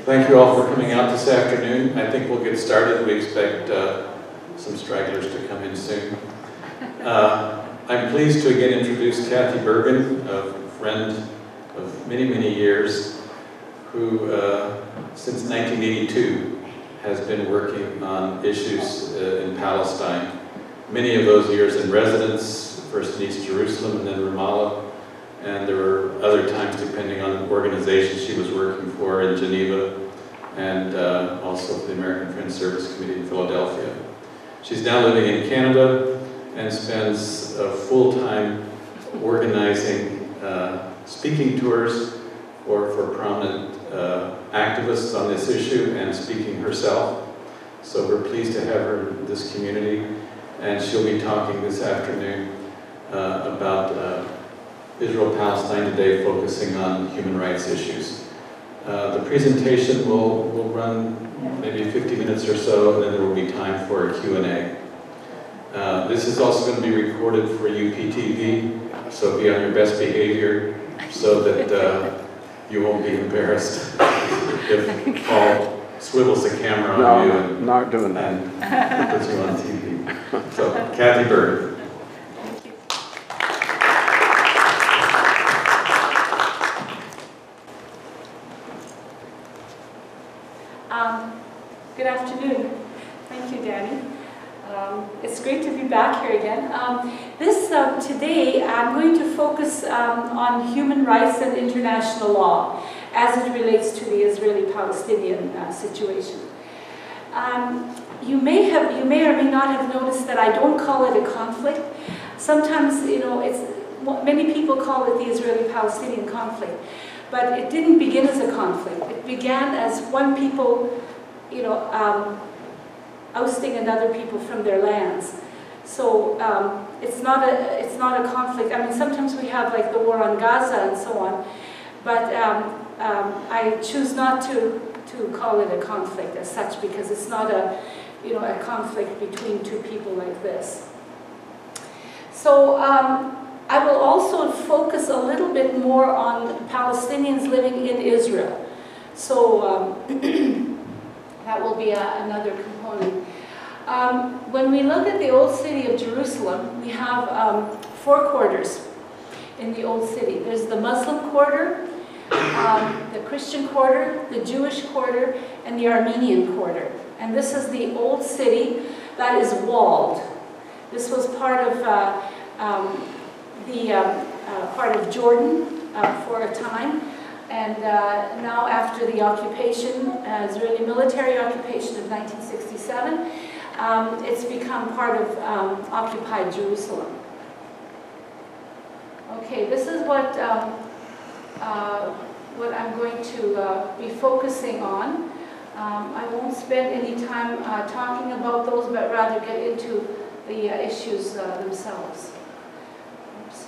Thank you all for coming out this afternoon. I think we'll get started. We expect some stragglers to come in soon. I'm pleased to again introduce Kathy Bergen, a friend of many, many years, who since 1982 has been working on issues in Palestine. Many of those years in residence, first in East Jerusalem and then Ramallah. And there were other times, depending on organizations she was working for in Geneva and also for the American Friends Service Committee in Philadelphia. She's now living in Canada and spends full time organizing speaking tours for prominent activists on this issue and speaking herself. So we're pleased to have her in this community, and she'll be talking this afternoon about Israel-Palestine Today, focusing on human rights issues. The presentation will run maybe 50 minutes or so, and then there will be time for a Q&A. This is also going to be recorded for UPTV, so be on your best behavior so that you won't be embarrassed if Paul swivels the camera on you and not doing that. And puts you on TV. So, Kathy Bergen. Good afternoon. Thank you, Danny. It's great to be back here again. Today I'm going to focus on human rights and international law as it relates to the Israeli-Palestinian situation. You may or may not have noticed that I don't call it a conflict. Sometimes, many people call it the Israeli-Palestinian conflict, but it didn't begin as a conflict. It began as one people, ousting another people from their lands. So it's not a conflict. I mean, sometimes we have like the war on Gaza and so on, but I choose not to call it a conflict as such, because it's not a conflict between two people like this. So I will also focus a little bit more on Palestinians living in Israel. So that will be another component. When we look at the old city of Jerusalem, we have 4 quarters in the old city. There's the Muslim quarter, the Christian quarter, the Jewish quarter, and the Armenian quarter. And this is the old city that is walled. This was part of part of Jordan for a time. And now, after the occupation, Israeli military occupation of 1967, it's become part of occupied Jerusalem. Okay, this is what I'm going to be focusing on. I won't spend any time talking about those, but rather get into the issues themselves. Oops.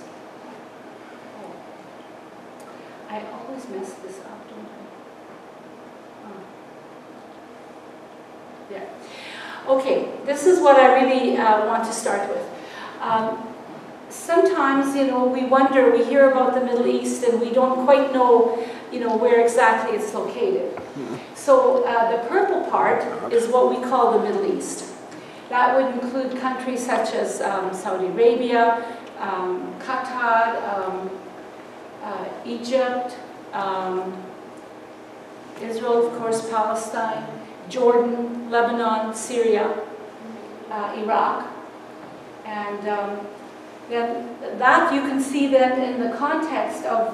I always mess this up, don't I? Oh. There. Okay, this is what I really want to start with. Sometimes, we wonder, we hear about the Middle East and we don't quite know, where exactly it's located. So the purple part is what we call the Middle East. That would include countries such as Saudi Arabia, Qatar, Egypt, Israel, of course, Palestine, Jordan, Lebanon, Syria, Iraq. And then that you can see then in the context of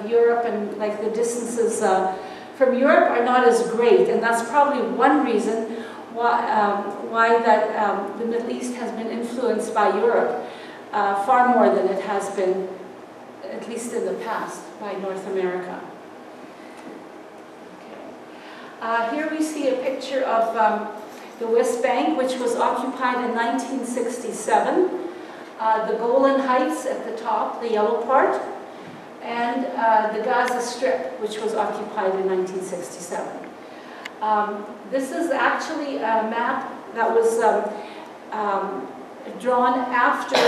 Europe, and like the distances from Europe are not as great. And that's probably one reason why that the Middle East has been influenced by Europe far more than it has been, at least in the past, by North America. Okay. Here we see a picture of the West Bank, which was occupied in 1967. The Golan Heights at the top, the yellow part, and the Gaza Strip, which was occupied in 1967. This is actually a map that was drawn after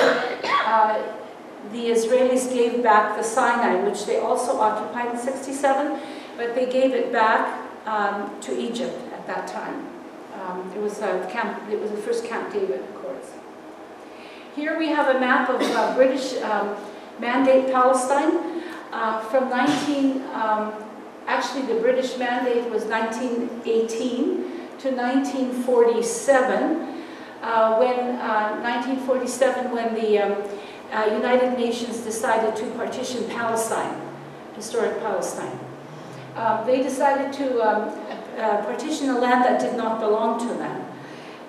the Israelis gave back the Sinai, which they also occupied in 67, but they gave it back to Egypt at that time. It was the first Camp David Accords. Here we have a map of British Mandate Palestine from actually the British Mandate was 1918 to 1947, when the United Nations decided to partition Palestine, historic Palestine. They decided to partition a land that did not belong to them.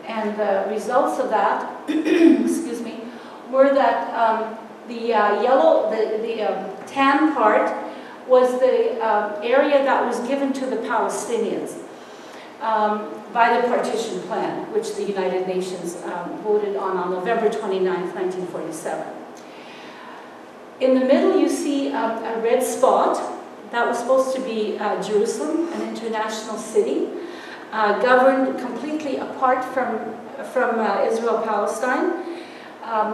And the results of that, excuse me, were that the tan part was the area that was given to the Palestinians by the partition plan, which the United Nations voted on November 29th, 1947. In the middle you see a red spot. That was supposed to be Jerusalem, an international city, governed completely apart from Israel-Palestine.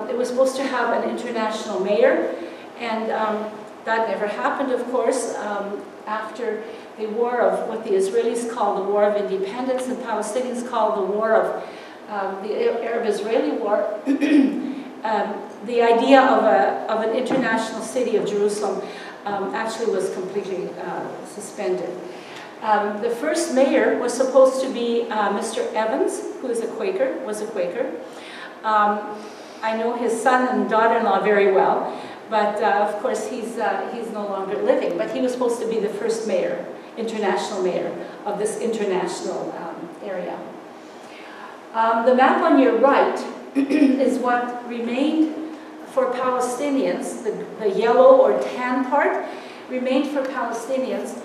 It was supposed to have an international mayor, and that never happened, of course, after the war of what the Israelis call the War of Independence and Palestinians call the War of the Arab-Israeli War. The idea of an international city of Jerusalem actually was completely suspended. The first mayor was supposed to be Mr. Evans, who is was a Quaker. I know his son and daughter-in-law very well, but of course he's no longer living. But he was supposed to be the first mayor, international mayor of this international area. The map on your right is what remained for Palestinians. The yellow or tan part remained for Palestinians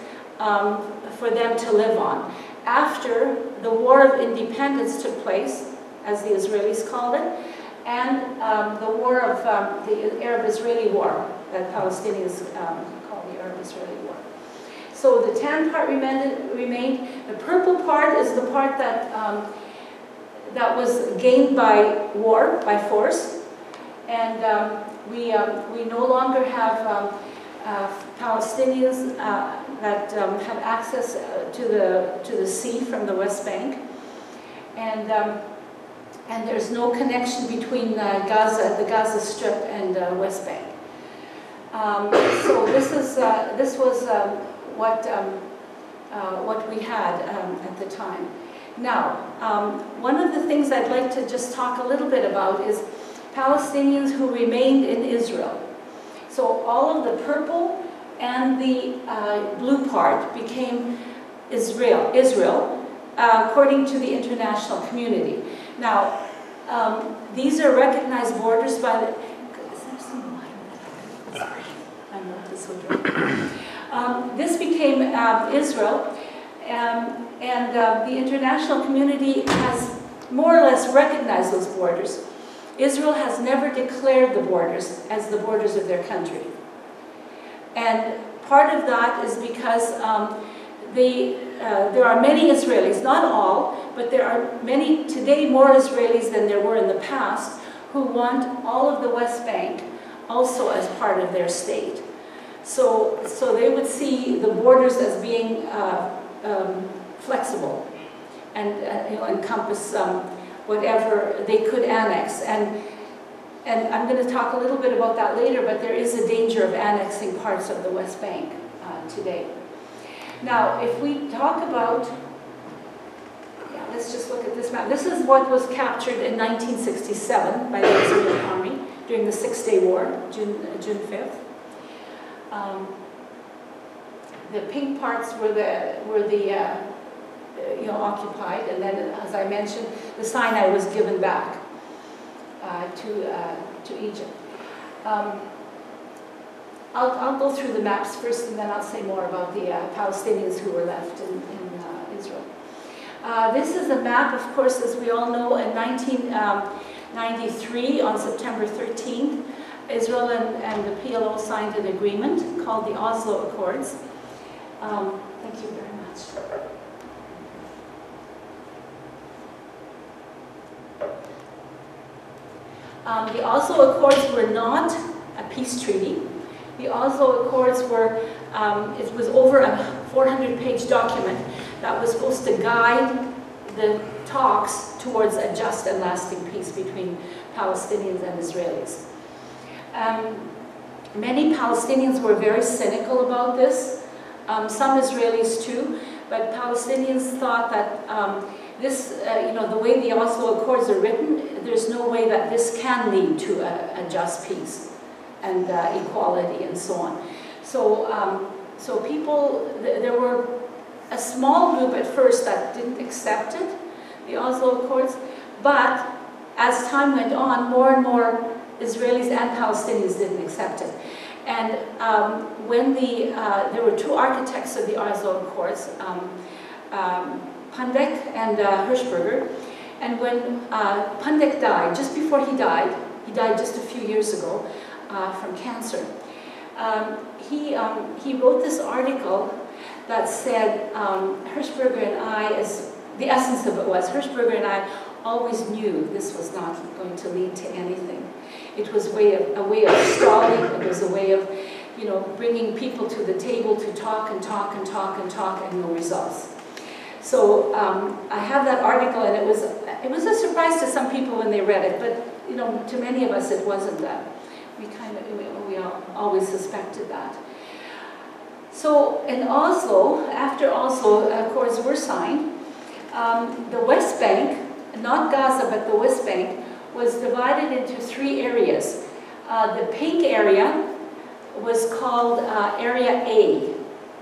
for them to live on. After the War of Independence took place, as the Israelis called it, and the war of the Arab-Israeli War, that Palestinians call the Arab-Israeli War. So the tan part remained. The purple part is the part that that was gained by war, by force, and we no longer have Palestinians that have access to the sea from the West Bank, and there's no connection between Gaza, the Gaza Strip, and West Bank. So this was what we had at the time. Now, one of the things I'd like to just talk a little bit about is Palestinians who remained in Israel. So all of the purple and the blue part became Israel, according to the international community. Now, these are recognized borders by the... Is there some water? Sorry, I know this would drink. This became Israel, and the international community has more or less recognized those borders. Israel has never declared the borders as the borders of their country. And part of that is because there are many Israelis, not all, but there are many today, more Israelis than there were in the past, who want all of the West Bank also as part of their state. So they would see the borders as being flexible and encompass whatever they could annex. And I'm going to talk a little bit about that later, but there is a danger of annexing parts of the West Bank today. Now, if we talk about, let's just look at this map. This is what was captured in 1967 by the Israeli army during the Six-Day War, June 5th. The pink parts were the occupied, and then, as I mentioned, the Sinai was given back to Egypt. I'll go through the maps first, and then I'll say more about the Palestinians who were left in Israel. This is a map, of course, as we all know, in 1993, on September 13th, Israel and the PLO signed an agreement called the Oslo Accords. Thank you very much. The Oslo Accords were not a peace treaty. The Oslo Accords were, it was over a 400-page document that was supposed to guide the talks towards a just and lasting peace between Palestinians and Israelis. Many Palestinians were very cynical about this, some Israelis too, but Palestinians thought that the way the Oslo Accords are written, there's no way that this can lead to a just peace and equality and so on. So people, there were a small group at first that didn't accept it, the Oslo Accords, but as time went on, more and more Israelis and Palestinians didn't accept it. And when there were two architects of the Oslo Accords, Pandek and Hirschberger, and when Pandek died, just before he died just a few years ago from cancer, he wrote this article that said, Hirschberger and I, the essence of it was, Hirschberger and I always knew this was not going to lead to anything. It was a way of stalling, it was a way of, bringing people to the table to talk and talk and talk and talk and no results. So I have that article, and it was a surprise to some people when they read it, but to many of us it wasn't that. We always suspected that. So in Oslo, after Oslo Accords were signed, the West Bank, not Gaza but the West Bank, was divided into three areas. The pink area was called Area A.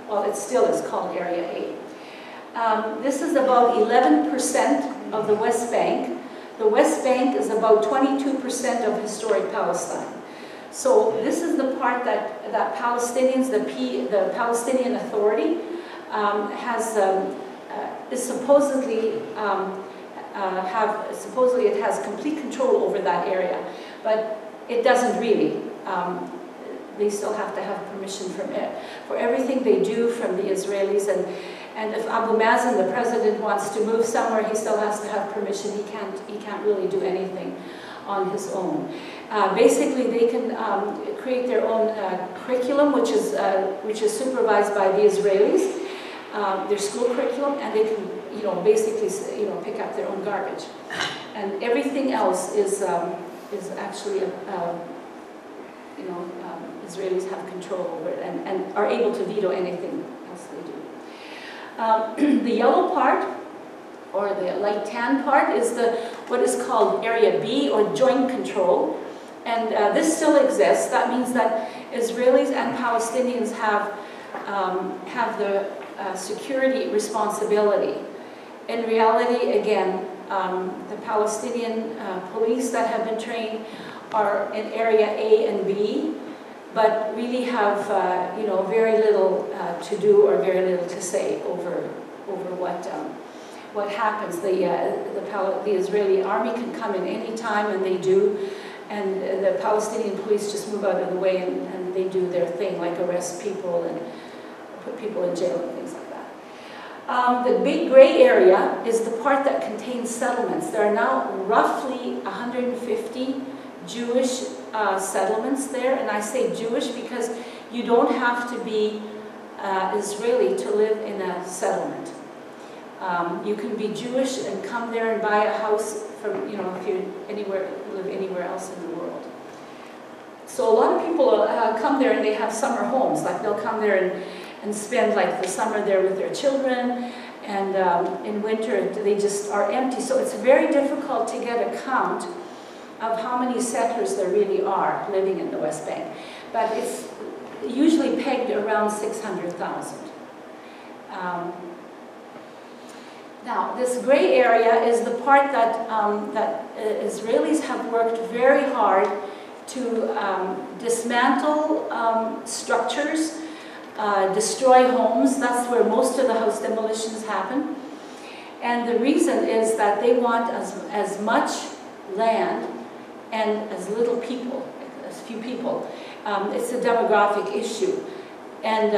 Well, it still is called Area A. This is about 11% of the West Bank. The West Bank is about 22% of historic Palestine. So this is the part that Palestinians, the Palestinian Authority, is supposedly supposedly it has complete control over that area, but it doesn't really. They still have to have permission from it for everything they do from the Israelis, and if Abu Mazen, the president, wants to move somewhere, he still has to have permission. He can't really do anything on his own. Basically, they can create their own curriculum, which is supervised by the Israelis, their school curriculum, and they can, basically, pick up their own garbage. And everything else is actually, Israelis have control over it and are able to veto anything else they do. The yellow part, or the light tan part, is what is called Area B, or joint control. And this still exists. That means that Israelis and Palestinians have the security responsibility. In reality, again, the Palestinian police that have been trained are in Area A and B, but really have very little to do or very little to say over what happens. The Israeli army can come in any time, and they do, and the Palestinian police just move out of the way and they do their thing, like arrest people and put people in jail and things like that. The big gray area is the part that contains settlements. There are now roughly 150 Jewish settlements there, and I say Jewish because you don't have to be Israeli to live in a settlement. You can be Jewish and come there and buy a house from, if you live anywhere else in the world. So a lot of people come there and they have summer homes. Like they'll come there and spend like the summer there with their children, and in winter they just are empty. So it's very difficult to get a count of how many settlers there really are living in the West Bank. But it's usually pegged around 600,000. Now, this gray area is the part that Israelis have worked very hard to dismantle structures, destroy homes. That's where most of the house demolitions happen. And the reason is that they want as much land and as little people, as few people. It's a demographic issue. And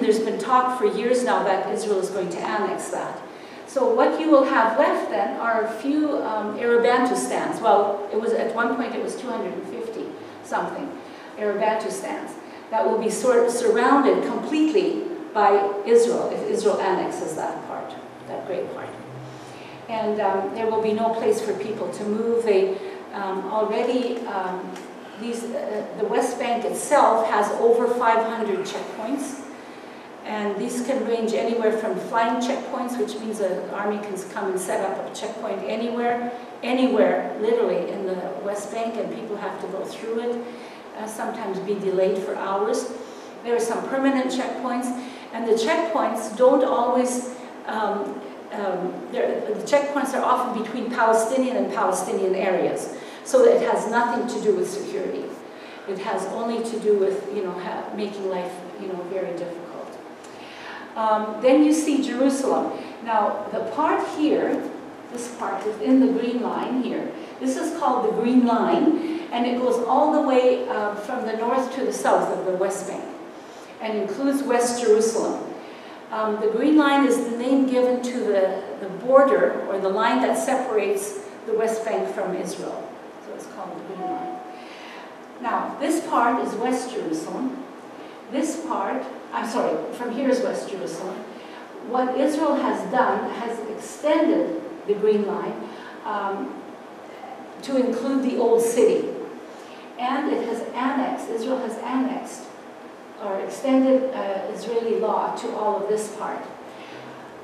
there's been talk for years now that Israel is going to annex that. So what you will have left then are a few Arabantustans. Well, at one point it was 250 something Arabantustans that will be sort of surrounded completely by Israel if Israel annexes that part. that gray part. And there will be no place for people to move. They already, the West Bank itself has over 500 checkpoints. And these can range anywhere from flying checkpoints, which means an army can come and set up a checkpoint anywhere, literally in the West Bank, and people have to go through it, sometimes be delayed for hours. There are some permanent checkpoints, and the checkpoints don't always, the checkpoints are often between Palestinian and Palestinian areas, so it has nothing to do with security. It has only to do with, making life, very difficult. Then you see Jerusalem. Now, the part here, this part within the green line here, this is called the Green Line, and it goes all the way from the north to the south of the West Bank, and includes West Jerusalem. The Green Line is the name given to the border, or the line that separates the West Bank from Israel. So it's called the Green Line. Now, this part is West Jerusalem. This part, from here is West Jerusalem. What Israel has done has extended the Green Line to include the Old City. And it has annexed, Israel has annexed or extended Israeli law to all of this part.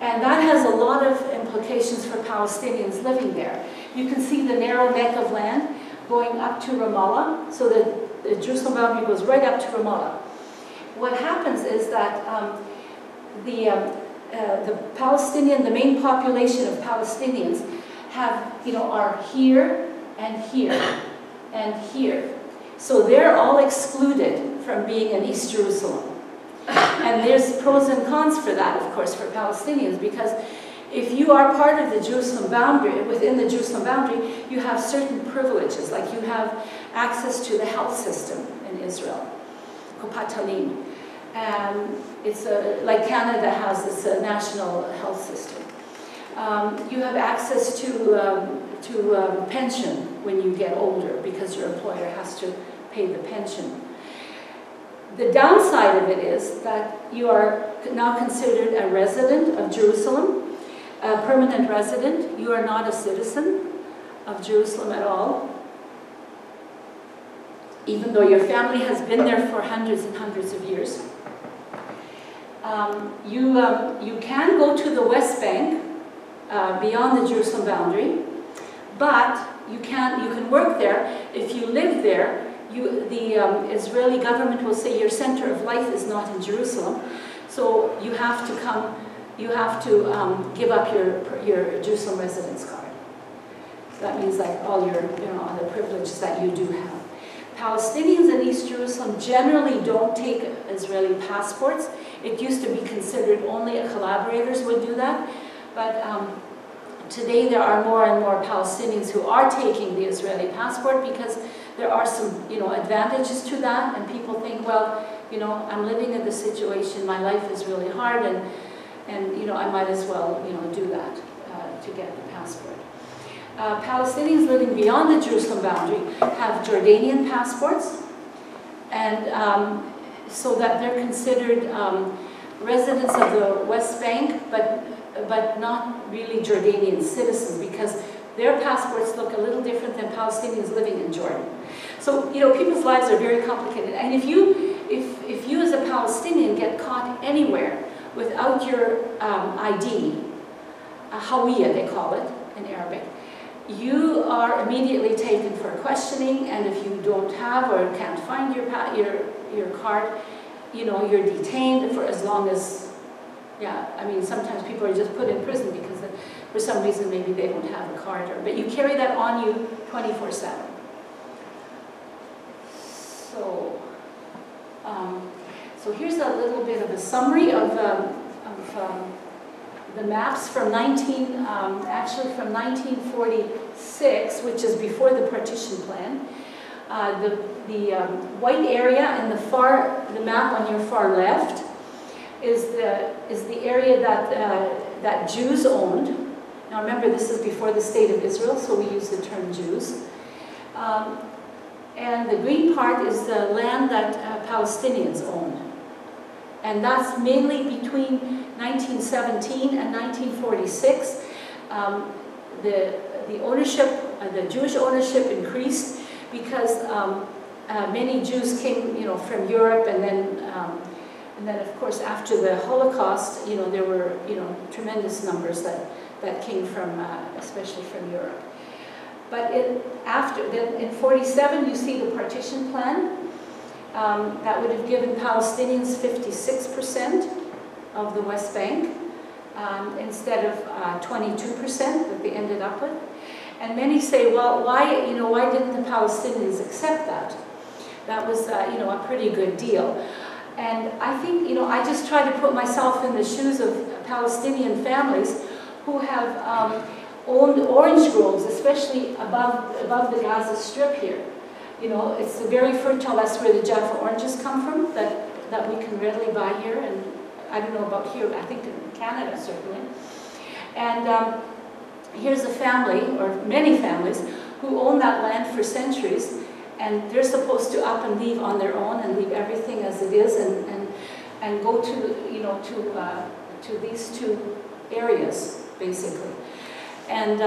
And that has a lot of implications for Palestinians living there. You can see the narrow neck of land going up to Ramallah, so the Jerusalem boundary goes right up to Ramallah. What happens is that the main population of Palestinians are here and here and here. So they're all excluded from being in East Jerusalem. And there's pros and cons for that, of course, for Palestinians, because if you are part of the Jerusalem boundary, within the Jerusalem boundary, you have certain privileges, like you have access to the health system in Israel, Kupat Talim. And it's like Canada has this national health system. You have access to pension when you get older, because your employer has to pay the pension. The downside of it is that you are now considered a resident of Jerusalem, a permanent resident. You are not a citizen of Jerusalem at all, even though your family has been there for hundreds and hundreds of years. You can go to the West Bank beyond the Jerusalem boundary, but you can work there. If you live there, the Israeli government will say your center of life is not in Jerusalem, so you have to come. You have to give up your Jerusalem residence card. That means like all your all the privileges that you do have. Palestinians in East Jerusalem generally don't take Israeli passports. It used to be considered only collaborators would do that, but today there are more and more Palestinians who are taking the Israeli passport, because there are some advantages to that, and people think, well, I'm living in this situation, my life is really hard, and I might as well do that to get the passport. Palestinians living beyond the Jerusalem boundary have Jordanian passports, and so that they're considered residents of the West Bank, but not really Jordanian citizens, because their passports look a little different than Palestinians living in Jordan. So people's lives are very complicated, and if you as a Palestinian get caught anywhere without your ID, Hawiya they call it in Arabic, you are immediately taken for questioning, and if you don't have or can't find your card, you're detained for as long as, sometimes people are just put in prison because for some reason maybe they don't have a card, but you carry that on you 24/7. So here's a little bit of a summary of the maps from 1946, which is before the partition plan. The white area in the map on your far left is the area that Jews owned. Now remember, this is before the state of Israel, so we use the term Jews. And the green part is the land that Palestinians owned. And that's mainly between 1917 and 1946. The ownership, the Jewish ownership increased because many Jews came, from Europe, and then of course after the Holocaust, there were, tremendous numbers that came from, especially from Europe. But in 47, you see the partition plan. That would have given Palestinians 56% of the West Bank, instead of 22% that they ended up with. And many say, well, why didn't the Palestinians accept that? That was, a pretty good deal. And I think, I just try to put myself in the shoes of Palestinian families who have owned orange groves, especially above the Gaza Strip here. It's very fertile. That's where the Jaffa oranges come from, that we can readily buy here. And I don't know about here, I think in Canada certainly. And here's a family, or many families, who own that land for centuries, and they're supposed to up and leave on their own and leave everything as it is, and go to these two areas basically. And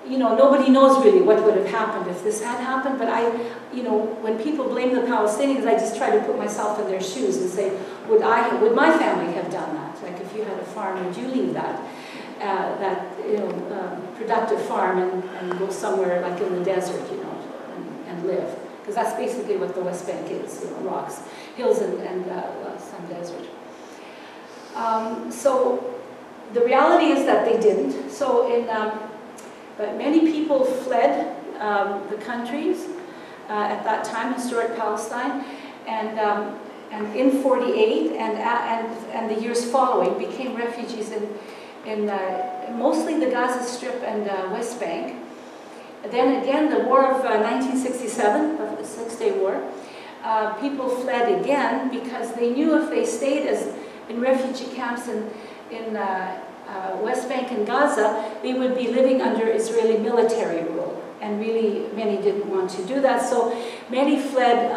nobody knows really what would have happened if this had happened, but when people blame the Palestinians, I just try to put myself in their shoes and say, would my family have done that? Like, if you had a farm, would you leave that productive farm and go somewhere like in the desert, and live? Because that's basically what the West Bank is, rocks, hills, and some desert. So the reality is that they didn't. So but many people fled the countries at that time, historic Palestine, and in 48 and the years following became refugees in mostly the Gaza Strip and West Bank. Then again, the war of 1967, the Six-Day War, people fled again because they knew if they stayed in refugee camps in West Bank and Gaza, they would be living under Israeli military rule, and really many didn't want to do that. So many fled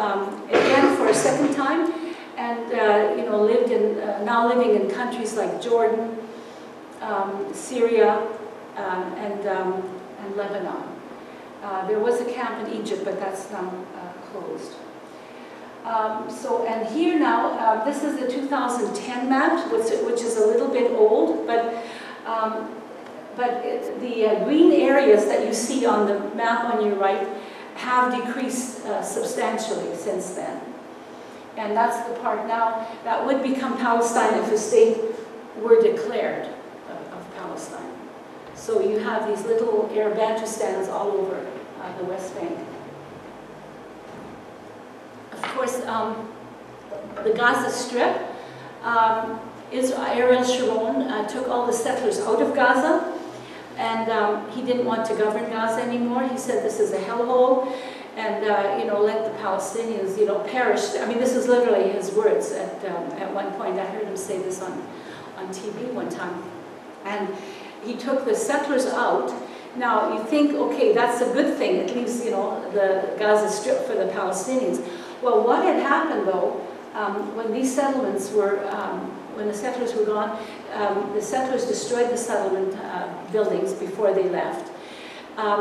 again for a second time, and lived now living in countries like Jordan, Syria, and Lebanon. There was a camp in Egypt, but that's now closed. And here now, this is the 2010 map, which is a little bit old, but the green areas that you see on the map on your right have decreased substantially since then. And that's the part now that would become Palestine if a state were declared of Palestine. So you have these little Arab Bantustans all over the West Bank. Of course, the Gaza Strip, Ariel Sharon took all the settlers out of Gaza, and he didn't want to govern Gaza anymore. He said this is a hellhole, and let the Palestinians perish. I mean, this is literally his words at one point. I heard him say this on TV one time, and he took the settlers out. Now you think, okay, that's a good thing. It leaves the Gaza Strip for the Palestinians. Well, what had happened though, when these settlements were, when the settlers were gone, the settlers destroyed the settlement buildings before they left.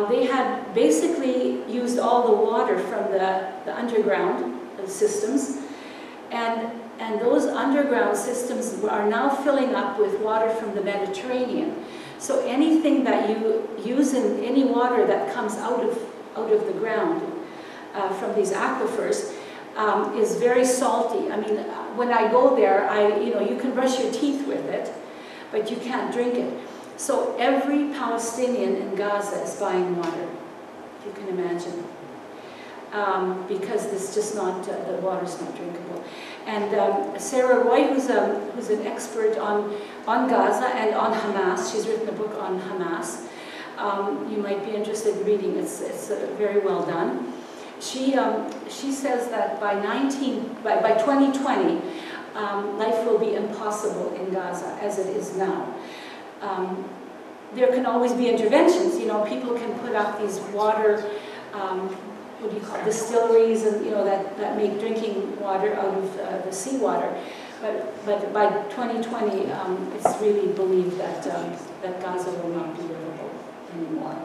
They had basically used all the water from the underground systems, and those underground systems are now filling up with water from the Mediterranean. So anything that you use in any water that comes out of the ground from these aquifers is very salty. I mean, when I go there, you can brush your teeth with it, but you can't drink it. So every Palestinian in Gaza is buying water, if you can imagine, because it's just not, the water's not drinkable. And Sarah Roy, who's an expert on Gaza and on Hamas, she's written a book on Hamas. You might be interested in reading. It's very well done. She says that by 2020, life will be impossible in Gaza as it is now. There can always be interventions. People can put up these water, what do you call it, distilleries, and that make drinking water out of the seawater. but by 2020, it's really believed that that Gaza will not be livable anymore.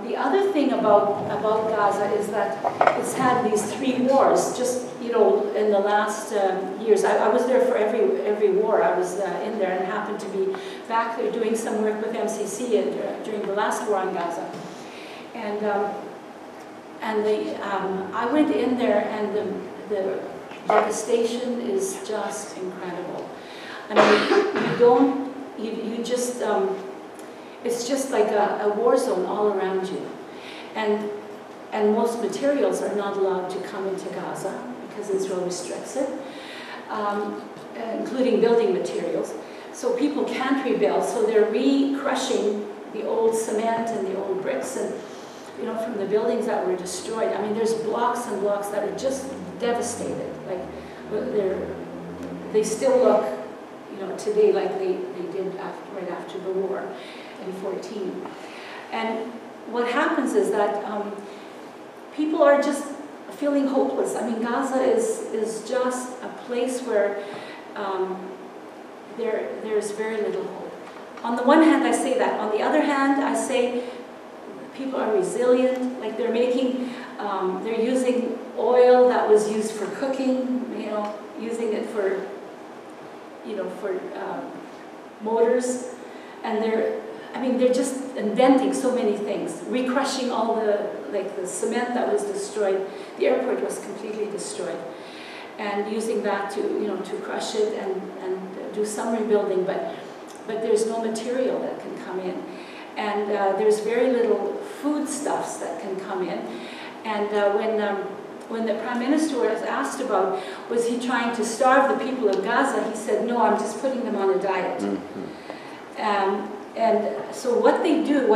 The other thing about Gaza is that it's had these 3 wars. Just in the last years, I was there for every war. I was in there and happened to be back there doing some work with MCC during the last war on Gaza. And I went in there, and the devastation is just incredible. I mean, you just. It's just like a war zone all around you. And most materials are not allowed to come into Gaza because Israel restricts it, including building materials. So people can't rebuild, so they're re-crushing the old cement and the old bricks and from the buildings that were destroyed. I mean, there's blocks and blocks that are just devastated. Like they still look, today like they did right after the war. In 14. And what happens is that people are just feeling hopeless. I mean, Gaza is just a place where there's very little hope. On the one hand, I say that. On the other hand, I say people are resilient. Like they're using oil that was used for cooking, using it for motors, and they're just inventing so many things, recrushing all the cement that was destroyed. The airport was completely destroyed, and using that to crush it and do some rebuilding, but there's no material that can come in, and there's very little foodstuffs that can come in, and when the Prime Minister was asked about, was he trying to starve the people of Gaza, he said, no, I'm just putting them on a diet. Mm-hmm. And so what they do,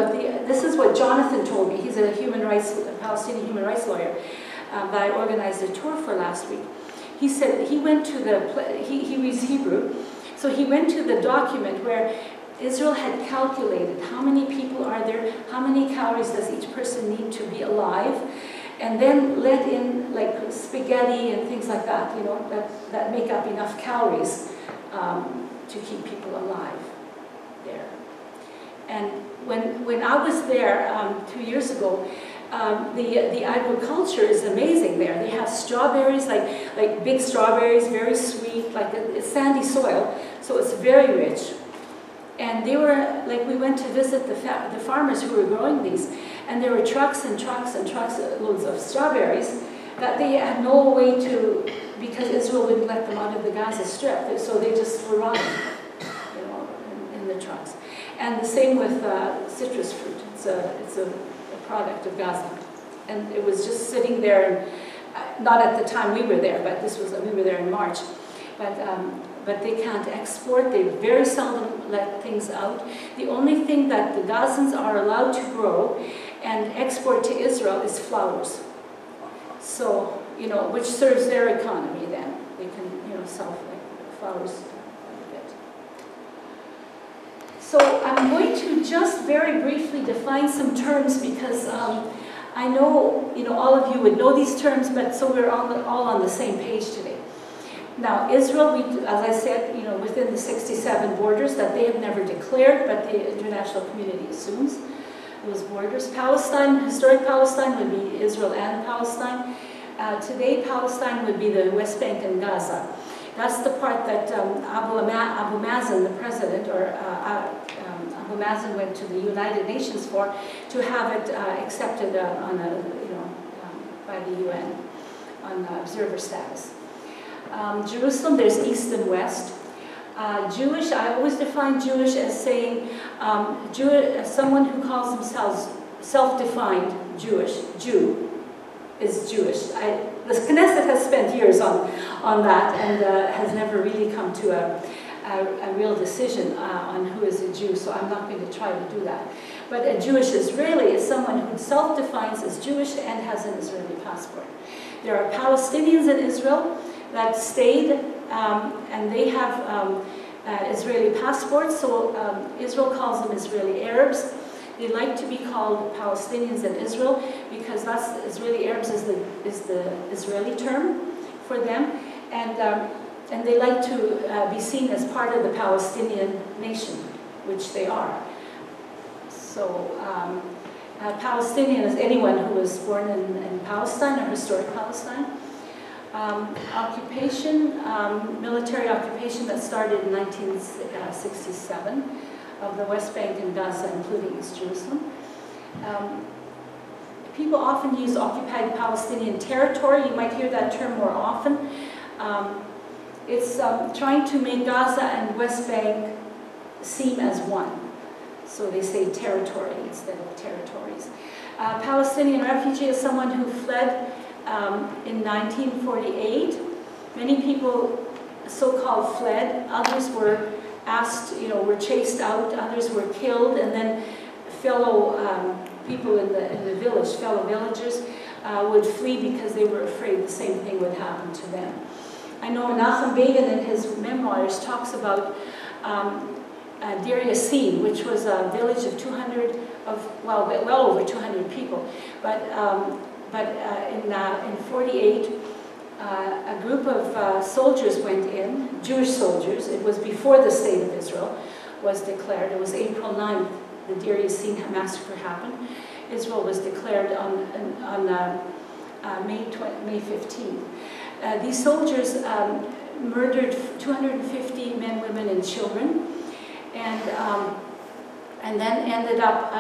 this is what Jonathan told me. He's a Palestinian human rights lawyer that I organized a tour for last week. He said he went to he reads Hebrew, so he went to the document where Israel had calculated how many people are there, how many calories does each person need to be alive, and then let in like spaghetti and things like that, that make up enough calories to keep people alive there. And when I was there 2 years ago, the agriculture is amazing there. They have strawberries, like big strawberries, very sweet, like a sandy soil, so it's very rich. And they were, we went to visit the farmers who were growing these, and there were trucks and trucks and trucks loads of strawberries that they had no way to, because Israel wouldn't let them out of the Gaza Strip, so they just were rotting, in the trucks. And the same with citrus fruit. It's a product of Gaza, and it was just sitting there. And, not at the time we were there, but we were there in March. But they can't export. They very seldom let things out. The only thing that the Gazans are allowed to grow and export to Israel is flowers. So which serves their economy. Then they can sell flowers. So I'm going to just very briefly define some terms because I know all of you would know these terms, but so we're all on the same page today. Now Israel, as I said, within the 67 borders that they have never declared, but the international community assumes those borders. Palestine, historic Palestine, would be Israel and Palestine. Today, Palestine would be the West Bank and Gaza. That's the part that Abu Mazen, the president, or Abu Mazen went to the United Nations for, to have it accepted by the UN on observer status. Jerusalem, there's east and west. Jewish, I always define Jewish as saying someone who calls themselves self-defined Jew is Jewish. The Knesset has spent years on that and has never really come to a real decision on who is a Jew, so I'm not going to try to do that. But a Jewish Israeli is someone who self-defines as Jewish and has an Israeli passport. There are Palestinians in Israel that stayed, and they have Israeli passports, so Israel calls them Israeli Arabs. They like to be called Palestinians in Israel because Israeli Arabs is the Israeli term for them. And and they like to be seen as part of the Palestinian nation, which they are. So Palestinian is anyone who was born in Palestine or historic Palestine. Occupation, military occupation that started in 1967 of the West Bank and Gaza, including East Jerusalem. People often use occupied Palestinian territory. You might hear that term more often. It's trying to make Gaza and West Bank seem as one. So they say territory instead of territories. Palestinian refugee is someone who fled in 1948. Many people so-called fled. Others were asked, were chased out. Others were killed, and then fellow people in the village, fellow villagers, would flee because they were afraid the same thing would happen to them. I know Bergen in his memoirs talks about Deir Yassin, which was a village of well over 200 people. But in 48, a group of soldiers went in, Jewish soldiers. It was before the State of Israel was declared. It was April 9th, the Deir Yassin massacre happened. Israel was declared on May 15th. These soldiers murdered 250 men, women, and children, and then ended up,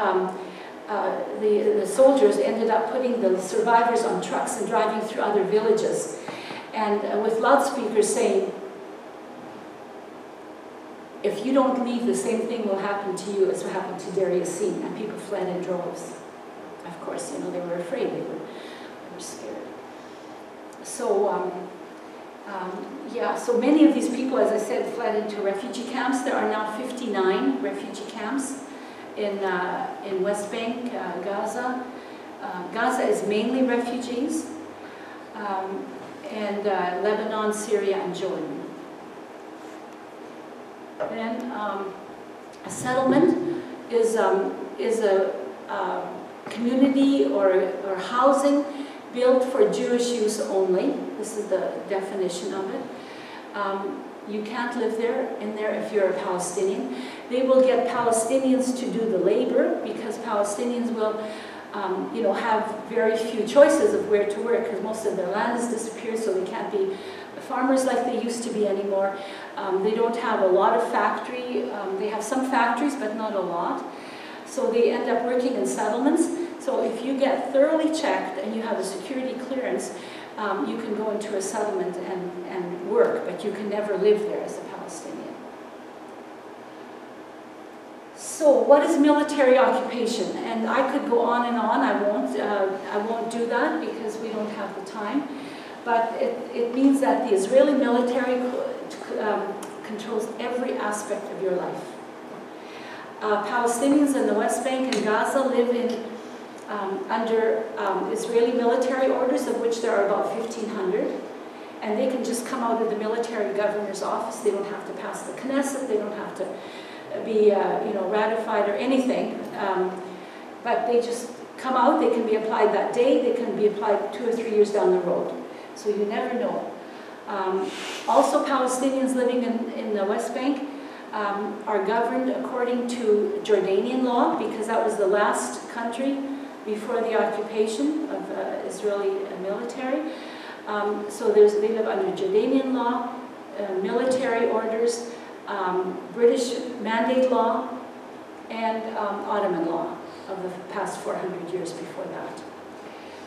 the soldiers ended up putting the survivors on trucks and driving through other villages, and with loudspeakers saying, if you don't leave, the same thing will happen to you as what happened to Deir Yassin, and people fled in droves. Of course, they were afraid, they were scared. So, yeah, so many of these people, as I said, fled into refugee camps. There are now 59 refugee camps in West Bank, Gaza. Gaza is mainly refugees, and Lebanon, Syria, and Jordan. Then a settlement is a community or housing built for Jewish use only. This is the definition of it. You can't live in there if you're a Palestinian. They will get Palestinians to do the labor because Palestinians will, have very few choices of where to work because most of their land has disappeared, so they can't be farmers like they used to be anymore. They don't have a lot of factory. They have some factories, but not a lot. So they end up working in settlements. So if you get thoroughly checked and you have a security clearance, you can go into a settlement and work, but you can never live there as a Palestinian. So what is military occupation? And I could go on and on. I won't do that because we don't have the time. But it means that the Israeli military controls every aspect of your life. Palestinians in the West Bank and Gaza live under Israeli military orders, of which there are about 1,500. And they can just come out of the military governor's office. They don't have to pass the Knesset. They don't have to be ratified or anything. But they just come out. They can be applied that day. They can be applied 2 or 3 years down the road. So you never know. Also, Palestinians living in the West Bank are governed according to Jordanian law, because that was the last country before the occupation of Israeli military. So they live under Jordanian law, military orders, British mandate law, and Ottoman law of the past 400 years before that.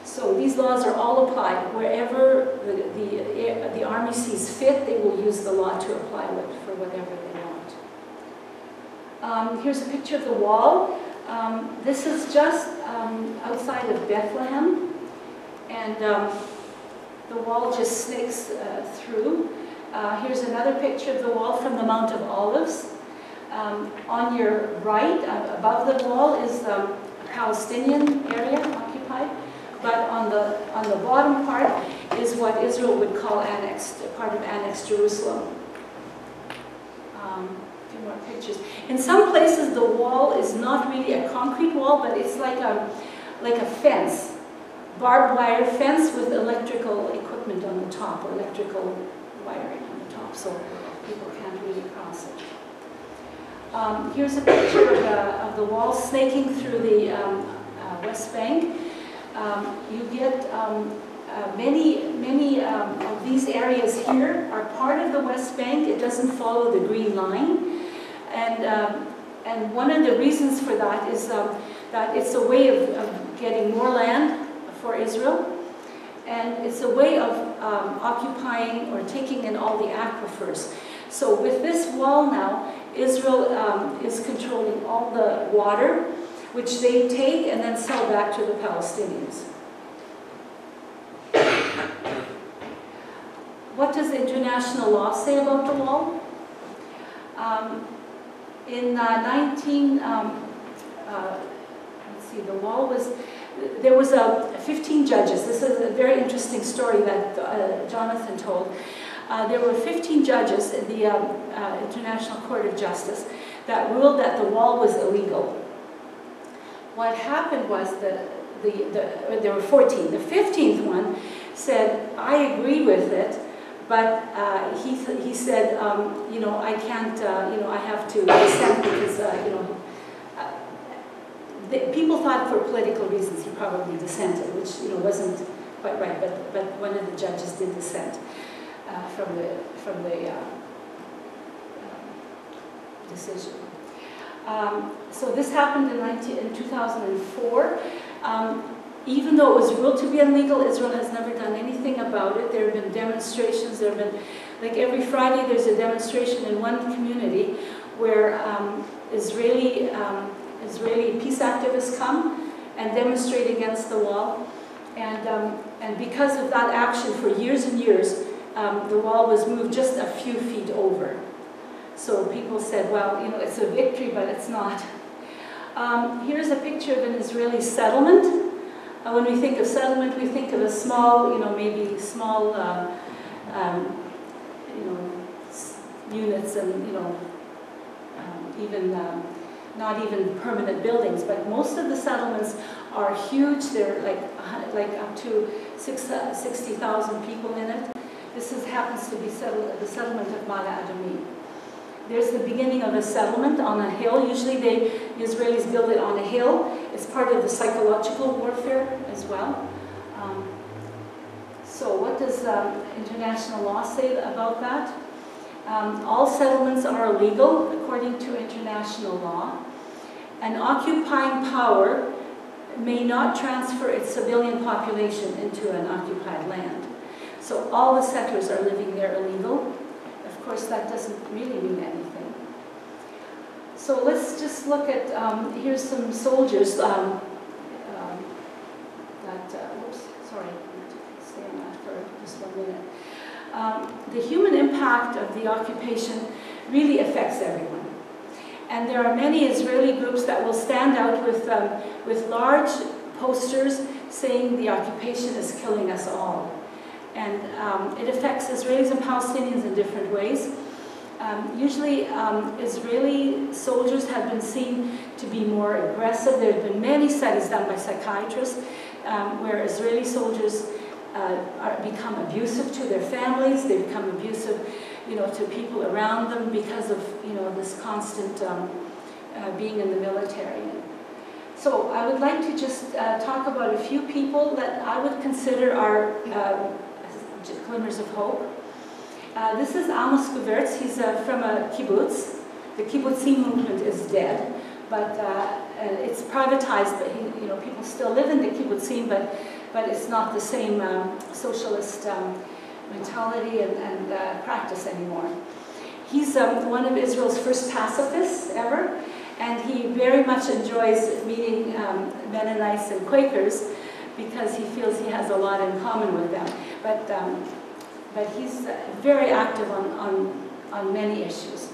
So these laws are all applied. Wherever the army sees fit, they will use the law to apply it for whatever they want. Here's a picture of the wall. This is just outside of Bethlehem, and the wall just snakes through. Here's another picture of the wall from the Mount of Olives. On your right, above the wall, is the Palestinian area occupied. But on the bottom part is what Israel would call annexed, part of annexed Jerusalem. A few more pictures. In some places, the wall is not really a concrete wall, but it's like a fence, barbed wire fence with electrical equipment on the top, or electrical wiring on the top, so people can't really cross it. Here's a picture of the wall snaking through the West Bank. You get many of these areas here are part of the West Bank. It doesn't follow the green line. And one of the reasons for that is that it's a way of getting more land for Israel. And it's a way of occupying or taking in all the aquifers. So with this wall now, Israel is controlling all the water, which they take and then sell back to the Palestinians. What does international law say about the wall? The wall was, there was 15 judges. This is a very interesting story that Jonathan told. There were 15 judges in the International Court of Justice that ruled that the wall was illegal. What happened was there were 14. The 15th one said, I agree with it, but he said, you know, I can't, you know, I have to dissent because, you know, people thought for political reasons he probably dissented, which, you know, wasn't quite right, but one of the judges did dissent from the decision. So this happened in 2004. Even though it was ruled to be illegal, Israel has never done anything about it. There have been demonstrations. There have been, like every Friday, there's a demonstration in one community where Israeli peace activists come and demonstrate against the wall. And because of that action for years and years, the wall was moved just a few feet over. So people said, well, you know, it's a victory, but it's not. Here's a picture of an Israeli settlement. When we think of settlement, we think of a small, you know, maybe small, you know, units and, you know, even not even permanent buildings. But most of the settlements are huge. They're like up to 60,000 people in it. This happens to be the settlement of Mala Adami. There's the beginning of a settlement on a hill. Usually the Israelis build it on a hill. It's part of the psychological warfare as well. So what does international law say about that? All settlements are illegal according to international law. An occupying power may not transfer its civilian population into an occupied land. So all the settlers are living there illegal. Of course, that doesn't really mean anything. So let's just look at, here's some soldiers whoops, sorry, stay on that for just 1 minute. The human impact of the occupation really affects everyone. And there are many Israeli groups that will stand out with large posters saying the occupation is killing us all. And it affects Israelis and Palestinians in different ways. Usually, Israeli soldiers have been seen to be more aggressive. There have been many studies done by psychiatrists where Israeli soldiers become abusive to their families. They become abusive, you know, to people around them because of, you know, this constant being in the military. So I would like to just talk about a few people that I would consider are glimmers of hope. This is Amos Gewirtz. He's from a kibbutz. The kibbutzi movement is dead, but it's privatized. But you know, people still live in the kibbutzim, but it's not the same socialist mentality and practice anymore. He's one of Israel's first pacifists ever, and he very much enjoys meeting Mennonites and Quakers because he feels he has a lot in common with them. But he's very active on many issues.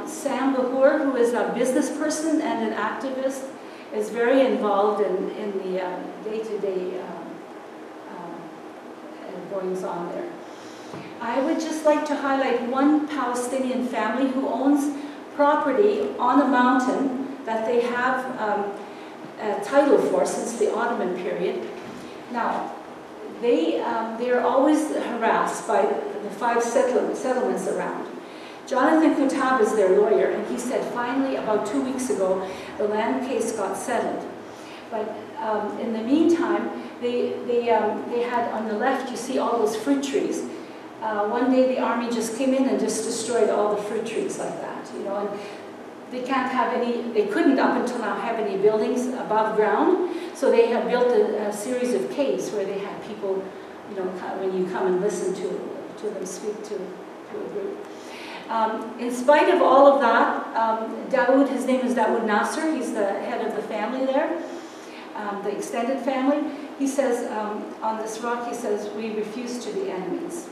Sam Bahur, who is a business person and an activist, is very involved in the day-to-day goings on there. I would just like to highlight one Palestinian family who owns property on a mountain that they have a title for since the Ottoman period. Now, they are always harassed by the 5 settlements around. Jonathan Kutab is their lawyer, and he said finally, about 2 weeks ago, the land case got settled. But in the meantime, they had on the left, you see all those fruit trees. One day the army just came in and just destroyed all the fruit trees like that, you know, and they can't have any, they couldn't up until now have any buildings above ground, so they have built a series of caves where they have people, you know, when you come and listen to them speak to a group. In spite of all of that, Dawood, his name is Dawood Nasser, he's the head of the family there, the extended family. He says, on this rock, he says, "We refuse to be enemies."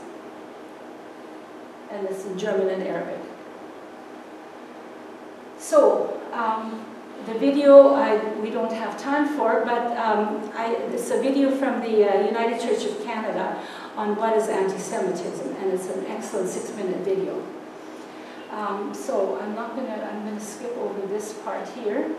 And it's in German and Arabic. So, the video we don't have time for, but it's a video from the United Church of Canada on what is anti-Semitism, and it's an excellent 6-minute video. So I'm going to skip over this part here.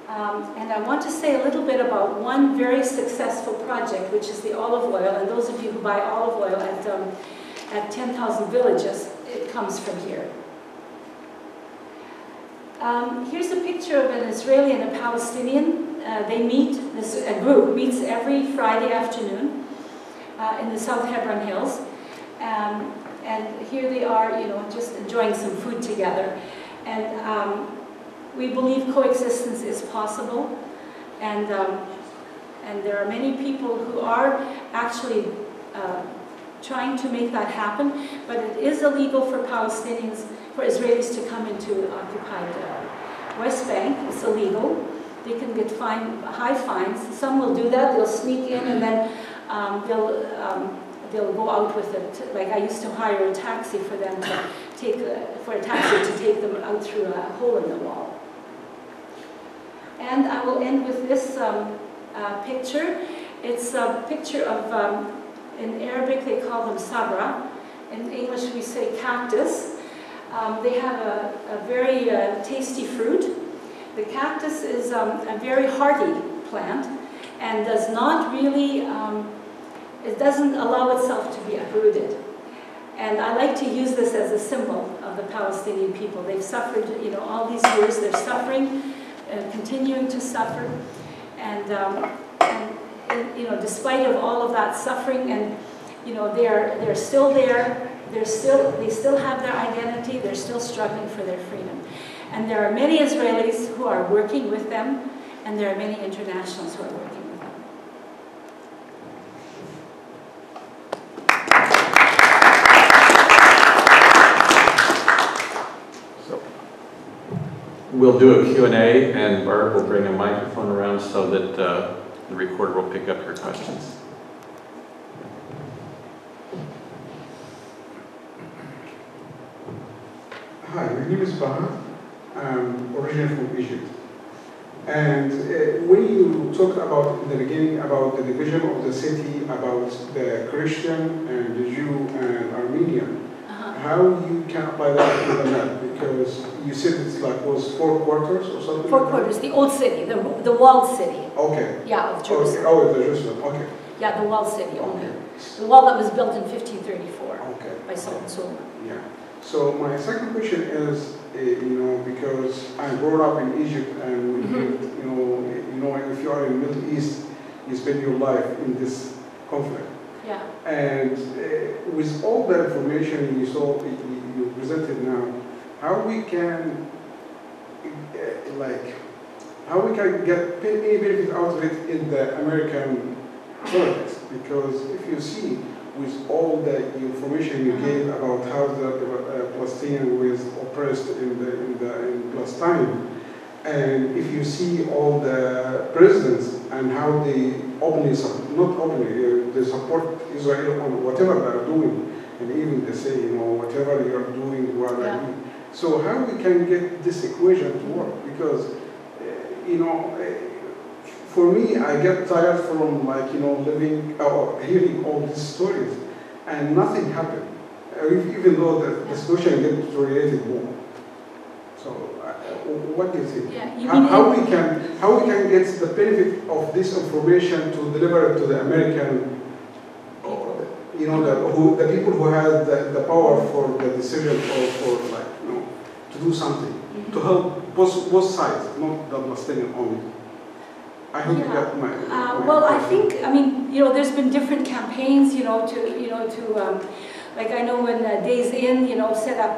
And I want to say a little bit about one very successful project, which is the olive oil. And those of you who buy olive oil at 10,000 Villages, it comes from here. Here's a picture of an Israeli and a Palestinian. They meet, a group meets every Friday afternoon in the South Hebron Hills. And here they are, you know, just enjoying some food together. And we believe coexistence is possible. And there are many people who are actually trying to make that happen. But it is illegal for Palestinians, for Israelis to come into occupied West Bank. It's illegal. They can get high fines. Some will do that. They'll sneak in and then they'll go out with it. Like I used to hire a taxi for them to take, for a taxi to take them out through a hole in the wall. And I will end with this picture. It's a picture of, in Arabic they call them sabra. In English we say cactus. They have a very tasty fruit. The cactus is a very hardy plant and does not really, it doesn't allow itself to be uprooted. And I like to use this as a symbol of the Palestinian people. They've suffered, you know, all these years. They're suffering, continuing to suffer, and you know, despite of all of that suffering, and you know, they're still there. They still have their identity. They're still struggling for their freedom. And there are many Israelis who are working with them, and there are many internationals who are working with them. We'll do a Q&A, and Barb will bring a microphone around so that the recorder will pick up your questions. Hi, my name is Baha. I'm originally from Egypt. And when you talked about in the beginning about the division of the city, about the Christian and the Jew and Armenian, how you can apply that to the map? Because you said it's like was 4 quarters or something? 4 quarters, the old city, the walled city. Okay. Yeah, of Jerusalem. Oh, the Jerusalem, okay. Yeah, the walled city only. The wall that was built in 1534 by Sultan Suleiman. Yeah. So my second question is, you know, because I grew up in Egypt and we lived, you know, if you are in the Middle East, you spend your life in this conflict. Yeah. And with all the information you saw, you presented now, how we can, how we can get any benefit out of it in the American politics? Because if you see, with all the information you gave about how the Palestinian was oppressed in Palestine, and if you see all the presidents and how they openly, not openly, they support Israel on whatever they are doing, and even they say, you know, whatever you are doing, you are right. So how we can get this equation to work? Because, you know, for me, I get tired from, like, you know, living or hearing all these stories, and nothing happened, even though the situation gets deteriorated more. So, what do you think? Yeah, how we can get the benefit of this information to deliver it to the American you know, the people who had the power for the decision or for, like, you know, to do something, to help both sides, not the Palestinian only. I hope you got my well, I think, I mean, you know, there's been different campaigns, you know, like I know when Days Inn, you know, set up,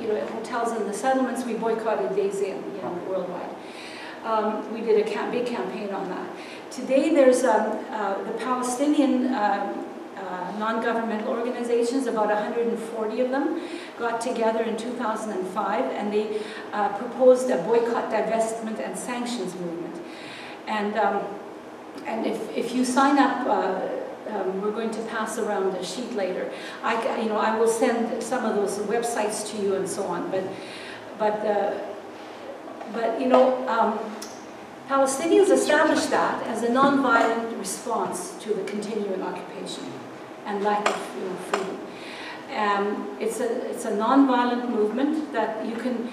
you know, hotels in the settlements, we boycotted Days Inn, you know, worldwide. We did a big campaign on that. Today there's the Palestinian non-governmental organizations, about 140 of them, got together in 2005 and they proposed a boycott, divestment and sanctions movement. And if you sign up, we're going to pass around a sheet later. I will send some of those websites to you and so on. But you know, Palestinians established that as a non-violent response to the continuing occupation and lack of, you know, freedom. It's a non-violent movement that you can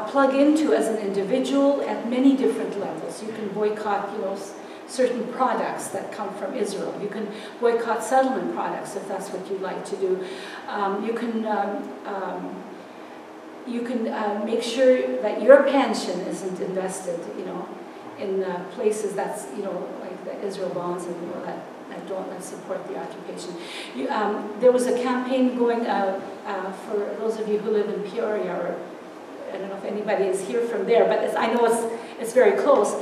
plug into as an individual at many different levels. You can boycott, you know, certain products that come from Israel. You can boycott settlement products if that's what you like to do. You can make sure that your pension isn't invested, you know, in places that's, you know, like the Israel bonds and, you know, that support the occupation. There was a campaign going for those of you who live in Peoria, or I don't know if anybody is here from there, but I know it's very close.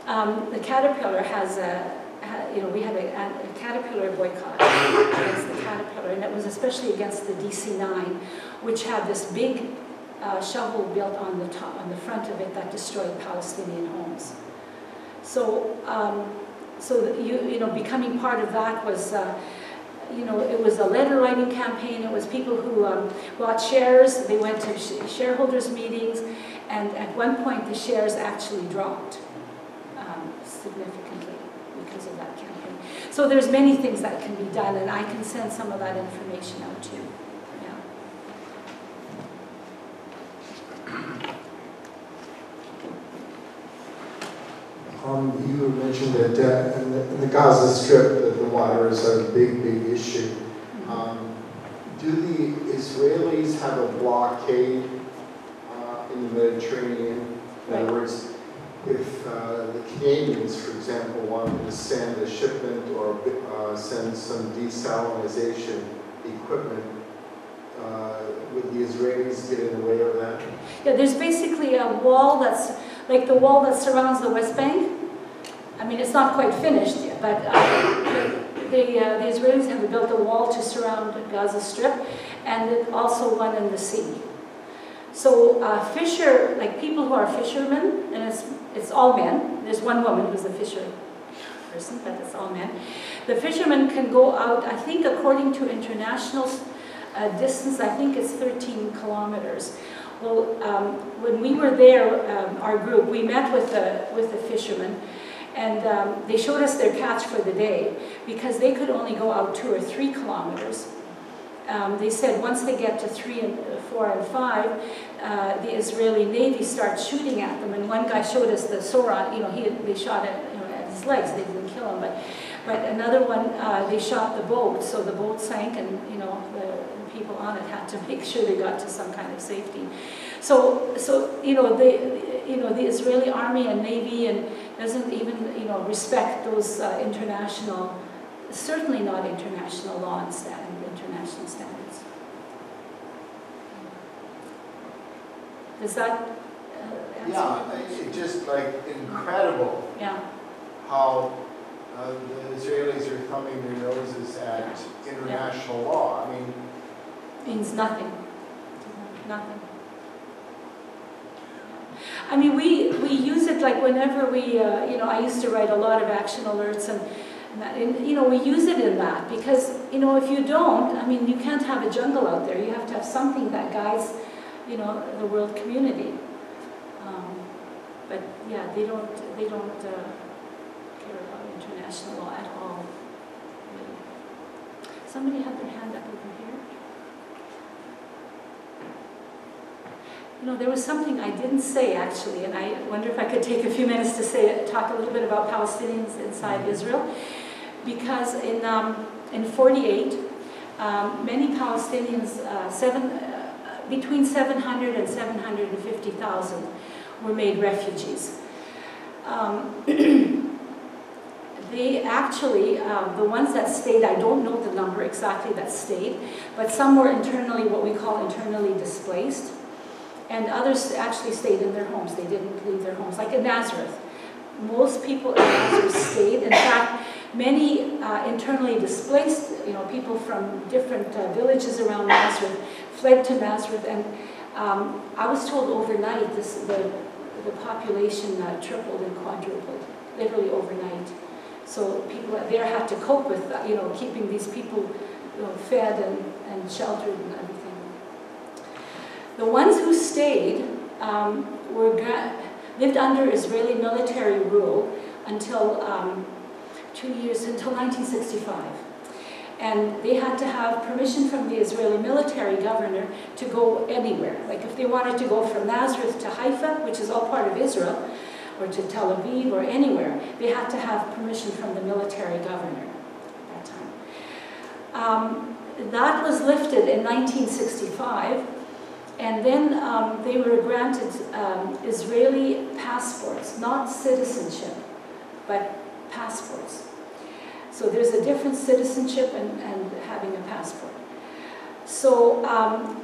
The Caterpillar has you know, we had a Caterpillar boycott against the Caterpillar, and it was especially against the DC-9, which had this big shovel built on the top, on the front of it, that destroyed Palestinian homes. So, you know, becoming part of that was, you know, it was a letter writing campaign. It was people who bought shares. They went to shareholders meetings, and at one point the shares actually dropped significantly because of that campaign. So there's many things that can be done, and I can send some of that information out too. You mentioned that in the Gaza Strip that the water is a big, big issue. Do the Israelis have a blockade in the Mediterranean? In other words, if the Canadians, for example, wanted to send a shipment or send some desalinization equipment, would the Israelis get in the way of that? Yeah, there's basically a wall that's like the wall that surrounds the West Bank. I mean, it's not quite finished yet, but the Israelis have built a wall to surround Gaza Strip, and also one in the sea. So like people who are fishermen, and it's all men. There's one woman who's a fisher person, but it's all men. The fishermen can go out, I think according to international distance, I think it's 13 kilometers. Well, when we were there, our group, we met with the fishermen, and they showed us their catch for the day, because they could only go out 2 or 3 kilometers. They said once they get to 3 and 4 and 5, the Israeli Navy starts shooting at them. And one guy showed us the Soran, you know, they shot at, you know, at his legs. They didn't kill him, but another one, they shot the boat, so the boat sank, and you know the people on it had to make sure they got to some kind of safety. So you know the Israeli army and navy and doesn't even, you know, respect those international, certainly not international law and international standards. Does that answer? Yeah, it's just like incredible. Yeah. How the Israelis are thumbing their noses at international law. I mean, means nothing. Nothing. I mean, we use it like whenever we, you know, I used to write a lot of action alerts, and you know, we use it in that because, you know, if you don't, I mean, you can't have a jungle out there. You have to have something that guides, you know, the world community. But yeah, they don't care about international law at all. Really. Somebody had their hand up over here. You know, there was something I didn't say actually, and I wonder if I could take a few minutes to talk a little bit about Palestinians inside Israel, because in 48, many Palestinians, between 700 and 750,000 were made refugees. They actually, the ones that stayed, I don't know the number exactly that stayed, but some were internally, what we call internally displaced, and others actually stayed in their homes. They didn't leave their homes, like in Nazareth. Most people in Nazareth stayed. In fact, many internally displaced, people from different villages around Nazareth fled to Nazareth, and I was told overnight the population tripled and quadrupled, literally overnight. So people there had to cope with, keeping these people fed and sheltered and everything. The ones who stayed lived under Israeli military rule until 1965. And they had to have permission from the Israeli military governor to go anywhere. Like if they wanted to go from Nazareth to Haifa, which is all part of Israel, or to Tel Aviv or anywhere, they had to have permission from the military governor at that time. That was lifted in 1965, and then they were granted Israeli passports, not citizenship, but passports. So there's a different citizenship and having a passport. So,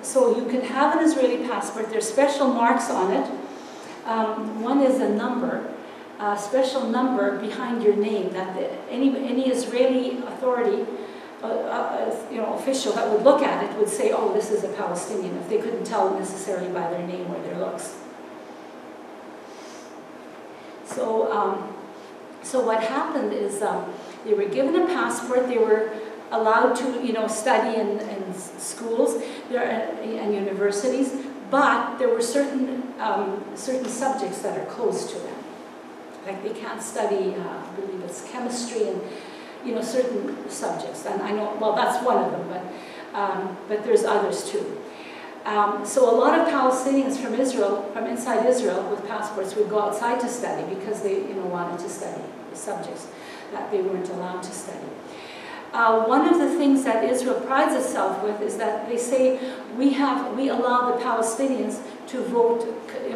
so you can have an Israeli passport. There's special marks on it. One is a number, a special number behind your name that any Israeli authority, official that would look at it would say, oh, this is a Palestinian, if they couldn't tell necessarily by their name or their looks. So, so what happened is they were given a passport. They were allowed to, study in schools and universities, but there were certain subjects that are closed to them. Like they can't study, I believe it's chemistry and certain subjects. And I know, well, that's one of them, but there's others too. So a lot of Palestinians from Israel, from inside Israel with passports, would go outside to study because they wanted to study the subjects that they weren't allowed to study. One of the things that Israel prides itself with is that they say we allow the Palestinians to vote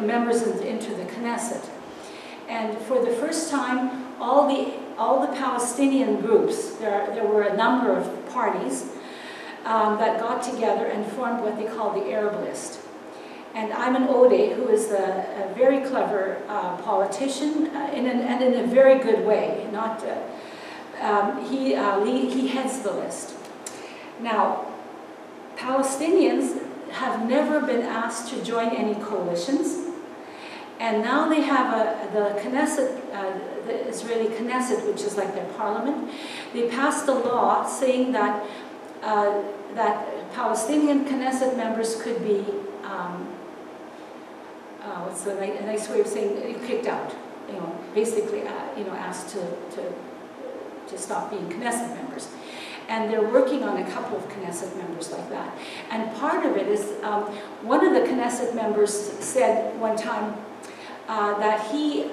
members into the Knesset. And for the first time, all the Palestinian groups, there were a number of parties that got together and formed what they call the Arab List. And Ayman Odeh, who is a very clever politician, and in a very good way, not. He heads the list. Now, Palestinians have never been asked to join any coalitions, and now they have the Knesset, the Israeli Knesset, which is like their parliament. They passed a law saying that that Palestinian Knesset members could be, what's the nice way of saying, kicked out. Basically, asked to stop being Knesset members. And they're working on a couple of Knesset members like that. And part of it is, one of the Knesset members said one time that he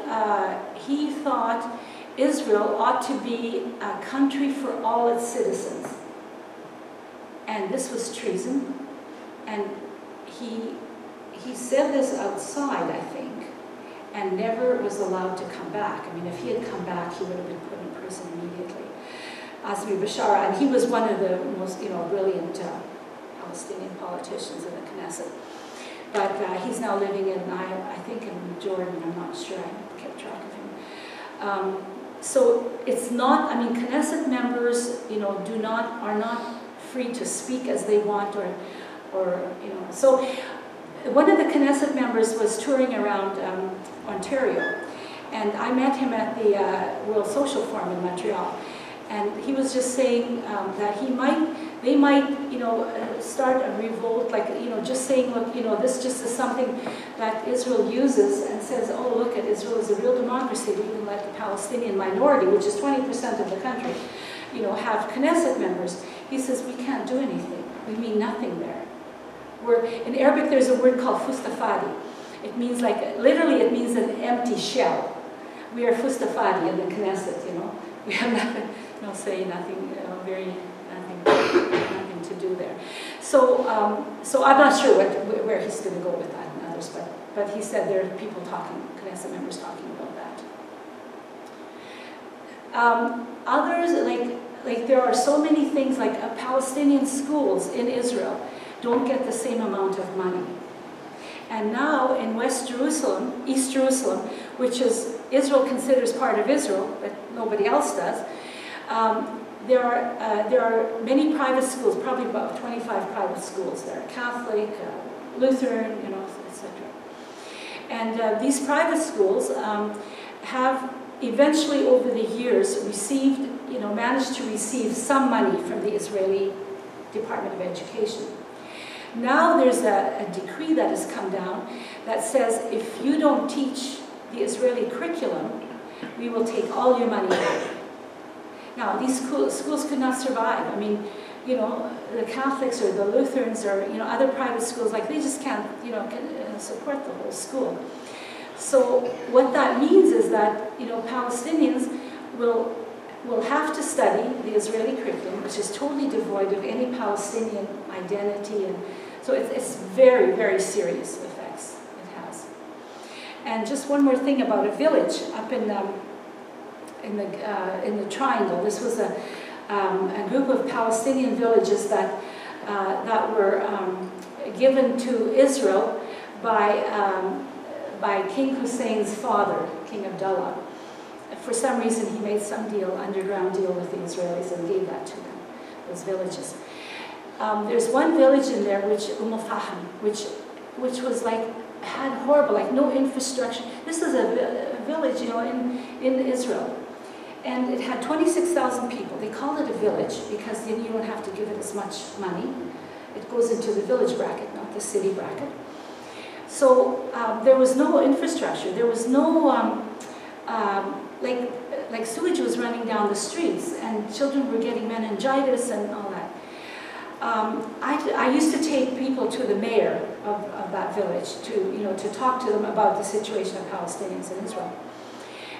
thought Israel ought to be a country for all its citizens. And this was treason. And he said this outside, I think, and never was allowed to come back. I mean, if he had come back, he would have been put in prison immediately. Azmi Bashara, and he was one of the most, brilliant Palestinian politicians in the Knesset. But he's now living in, I think, in Jordan. I'm not sure. I kept track of him. So it's not. I mean, Knesset members, are not free to speak as they want, or. So one of the Knesset members was touring around Ontario, and I met him at the World Social Forum in Montreal. And he was just saying that they might, start a revolt, like, just saying, look, this just is something that Israel uses and says, oh, look, Israel is a real democracy. We can let the Palestinian minority, which is 20% of the country, have Knesset members. He says, we can't do anything. We mean nothing there. In Arabic, there's a word called fustafadi. It means literally it means an empty shell. We are fustafadi in the Knesset, We have nothing. Say nothing, nothing to do there. So, so I'm not sure where he's going to go with that and others, but he said there are people talking, Knesset members talking about that. Others, like there are so many things, like Palestinian schools in Israel don't get the same amount of money. And now in West Jerusalem, East Jerusalem, which is Israel considers part of Israel, but nobody else does, there are many private schools, probably about 25 private schools. There are Catholic, Lutheran, etc. And these private schools have eventually, over the years, received, managed to receive some money from the Israeli Department of Education. Now there's a decree that has come down that says if you don't teach the Israeli curriculum, we will take all your money away. Now, these schools could not survive. I mean, the Catholics or the Lutherans or, other private schools, like they just can't, support the whole school. So what that means is that, Palestinians will have to study the Israeli curriculum, which is totally devoid of any Palestinian identity. And so it's very, very serious effects it has. And just one more thing about a village up in the Triangle. This was a group of Palestinian villages that were given to Israel by King Hussein's father, King Abdullah. For some reason, he made some underground deal with the Israelis and gave that to them, those villages. There's one village in there, which which was had horrible, no infrastructure. This is a village, in Israel. And it had 26,000 people. They called it a village because you don't have to give it as much money. It goes into the village bracket, not the city bracket. So there was no infrastructure. There was no, like sewage was running down the streets, and children were getting meningitis and all that. I used to take people to the mayor of that village to talk to them about the situation of Palestinians in Israel.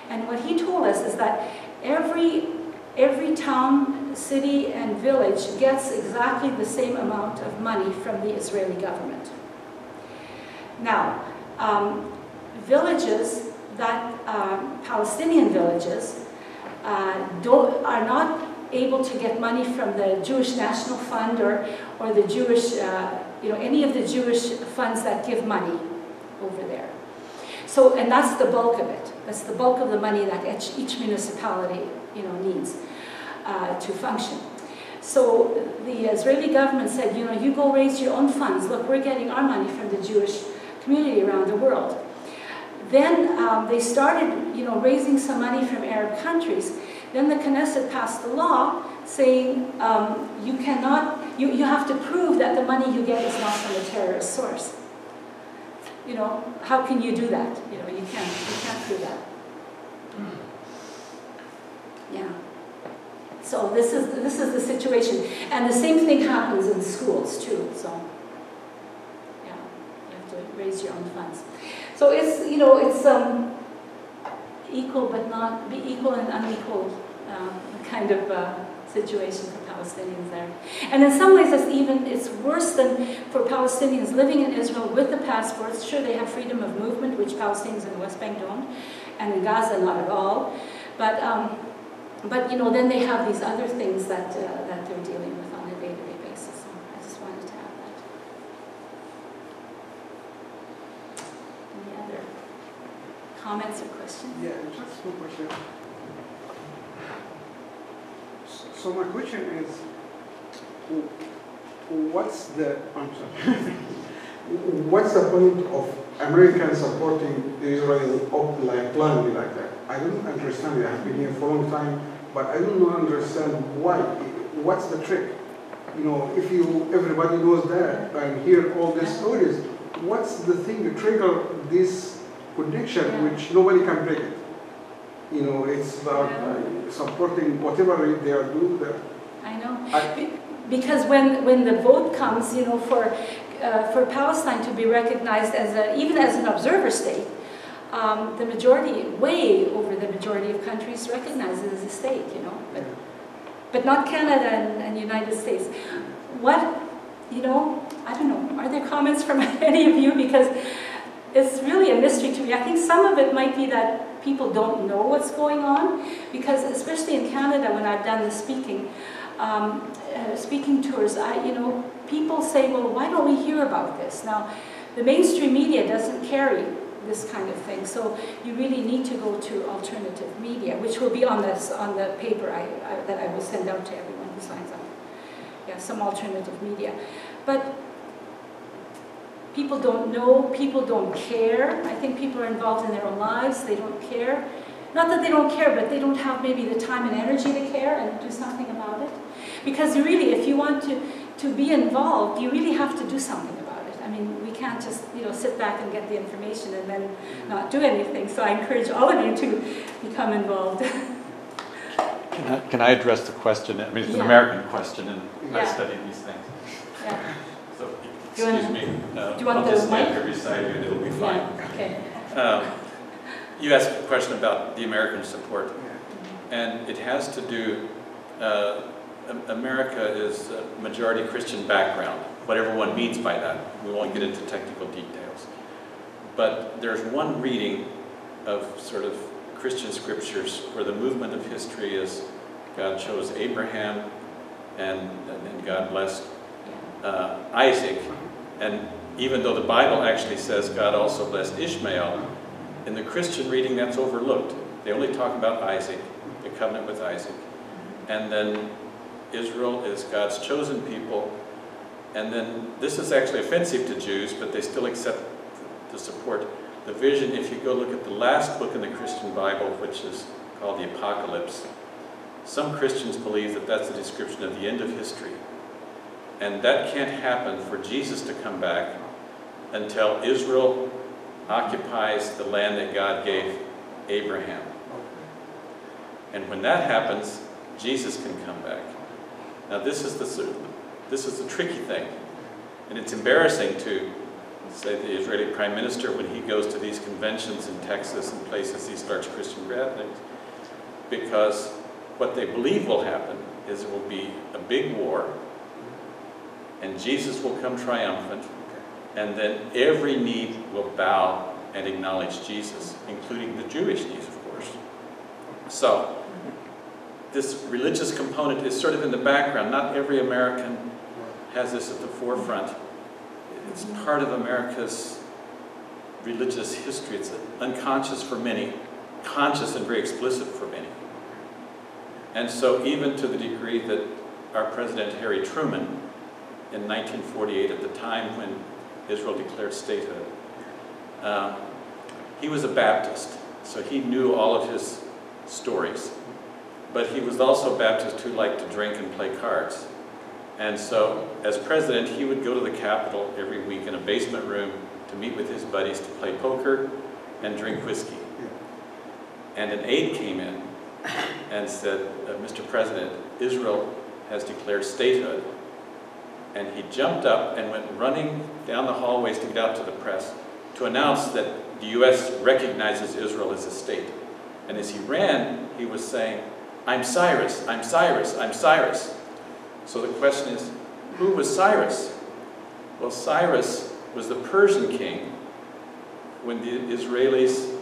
And what he told us is that every town, city, and village gets exactly the same amount of money from the Israeli government. Now, villages Palestinian villages are not able to get money from the Jewish National Fund or the Jewish, any of the Jewish funds that give money over there. So, and that's the bulk of it. That's the bulk of the money that each municipality, needs to function. So the Israeli government said, you go raise your own funds. Look, we're getting our money from the Jewish community around the world. Then they started, raising some money from Arab countries. Then the Knesset passed a law saying you have to prove that the money you get is not from a terrorist source. How can you do that? You can't prove that. Yeah. So this is the situation, and the same thing happens in schools too. So yeah, you have to raise your own funds. So it's it's equal but not be equal and unequal kind of situation for Palestinians there. And in some ways it's worse than for Palestinians living in Israel with the passports. Sure, they have freedom of movement, which Palestinians in the West Bank don't, and in Gaza not at all. But then they have these other things that they're dealing with on a day-to-day basis. So I just wanted to add that. Any other comments or questions? Yeah, just one question. So my question is, what's the point of Americans supporting the Israel blindly like that? I don't understand it. I've been here for a long time, but I don't understand why. What's the trick? If everybody knows that and hear all these stories, what's the thing to trigger this connection which nobody can break it? It's about supporting whatever they are doing there. I know. Because when the vote comes, for Palestine to be recognized even as an observer state, the majority, way over the majority of countries, recognize it as a state, but not Canada and United States. what, you know, I don't know, are there comments from any of you? Because it's really a mystery to me. I think some of it might be that people don't know what's going on, because especially in Canada, when I've done the speaking tours, you know, people say, well, why don't we hear about this? Now, the mainstream media doesn't carry this kind of thing, so you really need to go to alternative media, which will be on the paper that I will send out to everyone who signs up. Yeah, some alternative media. But people don't know, people don't care. I think people are involved in their own lives, they don't care. Not that they don't care, but they don't have maybe the time and energy to care and do something about it. Because you really, if you want to be involved, you really have to do something about it. I mean, we can't just, you know, sit back and get the information and then not do anything. So I encourage all of you to become involved. Can I address the question? I mean, it's an American question, and I study these things. Yeah. So, excuse me. Do you want I'll just stand here beside you, and it'll be fine. Yeah. Okay. You asked a question about the American support, and it has to do, America is a majority Christian background, whatever one means by that. We won't get into technical details. But there's one reading of sort of Christian scriptures where the movement of history is God chose Abraham and God blessed Isaac. And even though the Bible actually says God also blessed Ishmael, in the Christian reading that's overlooked. They only talk about Isaac, the covenant with Isaac. And then Israel is God's chosen people. And then this is actually offensive to Jews, but they still accept the support. The vision, if you go look at the last book in the Christian Bible, which is called the Apocalypse, some Christians believe that that's a description of the end of history. And that can't happen for Jesus to come back until Israel occupies the land that God gave Abraham. And when that happens, Jesus can come back. Now this is the tricky thing. And it's embarrassing to say the Israeli Prime Minister, when he goes to these conventions in Texas and places, he starts Christian gatherings, because what they believe will happen is it will be a big war, and Jesus will come triumphant, and then every knee will bow and acknowledge Jesus, including the Jewish knees, of course. So, this religious component is sort of in the background. Not every American has this at the forefront. It's part of America's religious history. It's unconscious for many, conscious and very explicit for many. And so even to the degree that our President Harry Truman, in 1948, at the time when Israel declared statehood, he was a Baptist, so he knew all of his stories. But he was also a Baptist who liked to drink and play cards. And so, as president, he would go to the Capitol every week in a basement room to meet with his buddies to play poker and drink whiskey. And an aide came in and said, Mr. President, Israel has declared statehood. And he jumped up and went running down the hallways to get out to the press to announce that the U.S. recognizes Israel as a state. And as he ran, he was saying, I'm Cyrus, I'm Cyrus, I'm Cyrus. So the question is, who was Cyrus? Well, Cyrus was the Persian king when the Israelis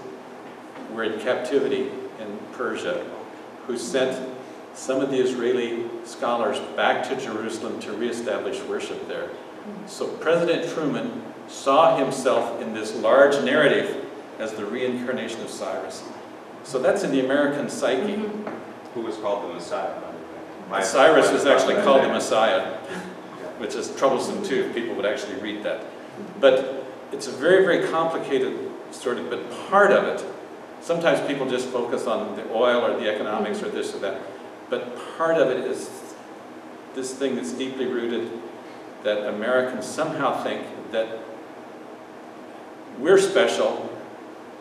were in captivity in Persia, who sent some of the Israeli scholars back to Jerusalem to reestablish worship there. So President Truman saw himself in this large narrative as the reincarnation of Cyrus. So that's in the American psyche. Who was called the Messiah, by the way? Cyrus was actually called the Messiah, which is troublesome too, if people would actually read that. But it's a very, very complicated sort of, but part of it, sometimes people just focus on the oil or the economics or this or that, but part of it is this thing that's deeply rooted, that Americans somehow think that we're special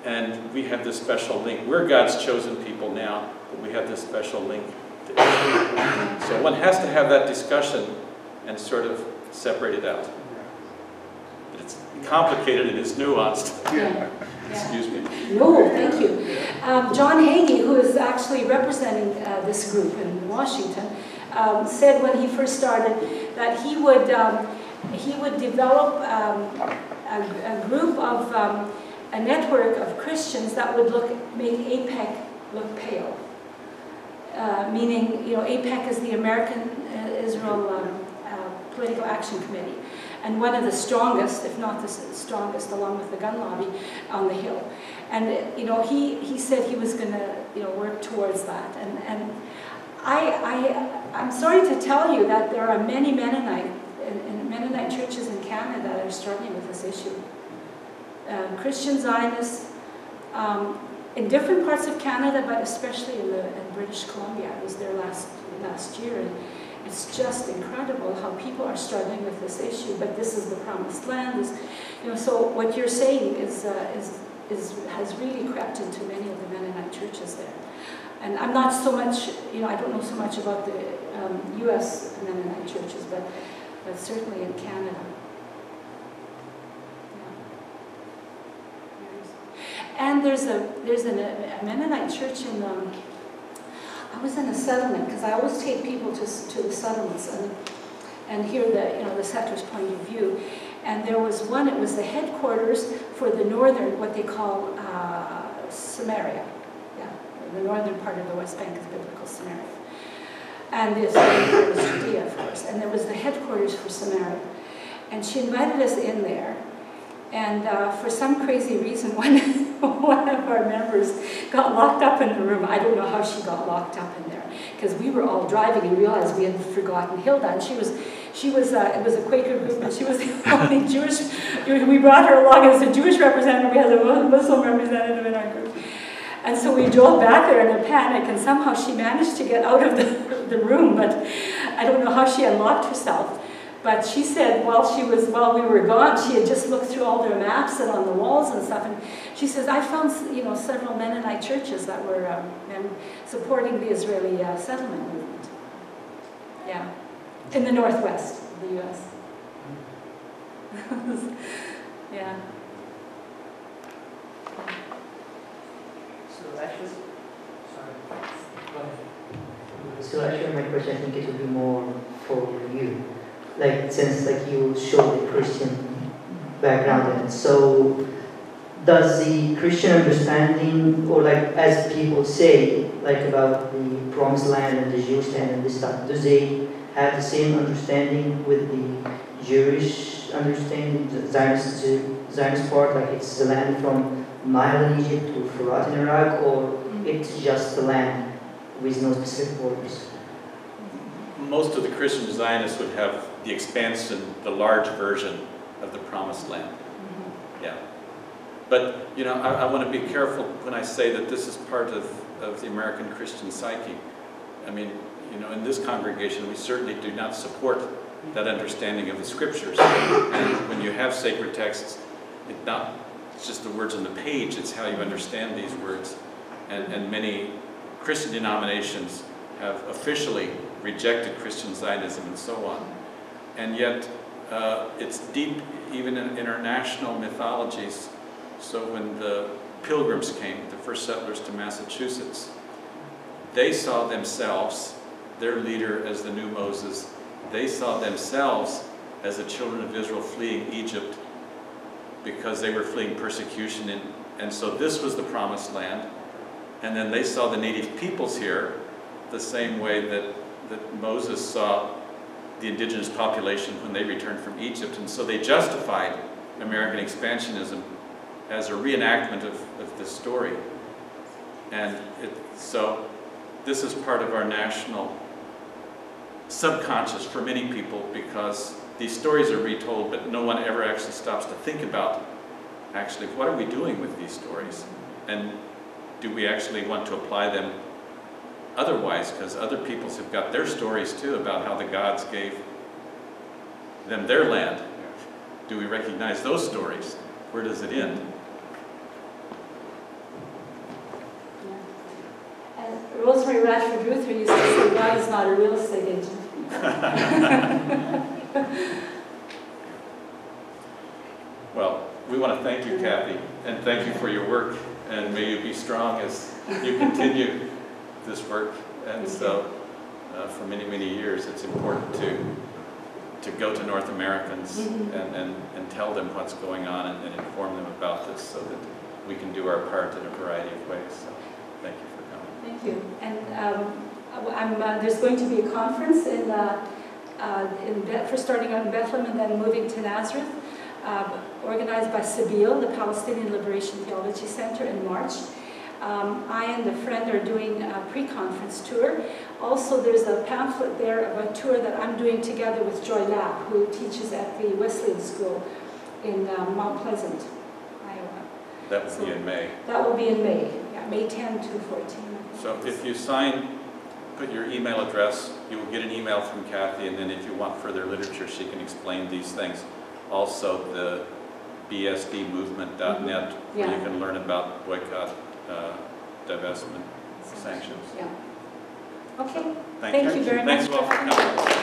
and we have this special link. We're God's chosen people now, but we have this special link to Israel. So one has to have that discussion and sort of separate it out. But it's complicated and it's nuanced. Yeah. Excuse me. No, thank you. John Hagee, who is actually representing this group in Washington, said when he first started that he would develop a group of a network of Christians that would make AIPAC look pale. Meaning, AIPAC is the American Israel Political Action Committee, and one of the strongest, if not the strongest, along with the gun lobby, on the Hill. And he said he was going to work towards that. And I'm sorry to tell you that there are many Mennonite churches in Canada that are struggling with this issue. Christian Zionists in different parts of Canada, but especially in British Columbia. I was there last year, and it's just incredible how people are struggling with this issue. But this is the promised land. So what you're saying has really crept into many of the Mennonite churches there. And I'm not so much, I don't know so much about the U.S. Mennonite churches, but certainly in Canada. And there's a Mennonite church in, I was in a settlement, because I always take people to the settlements and hear the settler's point of view. And there was one, it was the headquarters for the northern, what they call Samaria. Yeah, the northern part of the West Bank is biblical Samaria. And this was Judea, of course. And there was the headquarters for Samaria. And she invited us in there. And for some crazy reason, one of our members got locked up in the room. I don't know how she got locked up in there, because we were all driving and realized we had forgotten Hilda. And it was a Quaker group, and she was the only Jewish. We brought her along as a Jewish representative. We had a Muslim representative in our group. And so we drove back there in a panic, and somehow she managed to get out of the room, but I don't know how she unlocked herself. But she said while we were gone, she had just looked through all their maps and on the walls and stuff, and she says, I found several Mennonite churches that were supporting the Israeli settlement movement. Yeah, in the northwest of the U.S. Yeah. So actually my question, I think it would be more for you. Since you show the Christian background in it, so does the Christian understanding, or as people say, about the promised land and the Jewish land and this stuff, do they have the same understanding with the Jewish understanding, the Zionist part, it's the land from Nile in Egypt to Furat in Iraq, or it's just the land with no specific borders? Most of the Christian Zionists would have the expansion, the large version of the Promised Land. Mm-hmm. Yeah. But, I want to be careful when I say that this is part of the American Christian psyche. I mean, in this congregation, we certainly do not support that understanding of the Scriptures. And when you have sacred texts, it's just the words on the page, it's how you understand these words. And many Christian denominations have officially rejected Christian Zionism and so on. And yet, it's deep even in our national mythologies. So when the Pilgrims came, the first settlers to Massachusetts, they saw themselves, their leader as the new Moses, they saw themselves as the children of Israel fleeing Egypt because they were fleeing persecution. And so this was the promised land. And then they saw the native peoples here the same way that Moses saw the indigenous population when they returned from Egypt. And so they justified American expansionism as a reenactment of this story. And so this is part of our national subconscious for many people, because these stories are retold, but no one ever actually stops to think about, actually, what are we doing with these stories? And do we actually want to apply them otherwise? Because other peoples have got their stories too about how the gods gave them their land. Do we recognize those stories? Where does it end? Yeah. And Rosemary Radford Ruther used to say, God is not a real estate agent. Well, we want to thank you, Kathy, and thank you for your work, and may you be strong as you continue this work. And so, for many, many years, it's important to to go to North Americans Mhm. and tell them what's going on and inform them about this so that we can do our part in a variety of ways. So thank you for coming. Thank you. And there's going to be a conference for starting out in Bethlehem and then moving to Nazareth, organized by Sabeel, the Palestinian Liberation Theology Center, in March. I and a friend are doing a pre-conference tour. Also, there's a pamphlet there of a tour that I'm doing together with Joy Lapp, who teaches at the Wesleyan School in Mount Pleasant, Iowa. That will be in May. That will be in May, yeah, May 10 to 14. So if you sign, put your email address, you will get an email from Kathy, and then if you want further literature, she can explain these things. Also, the bsdmovement.net, where you can learn about boycott, divestment, sanctions. Yeah. Okay. Thank you very Thanks much. all for coming.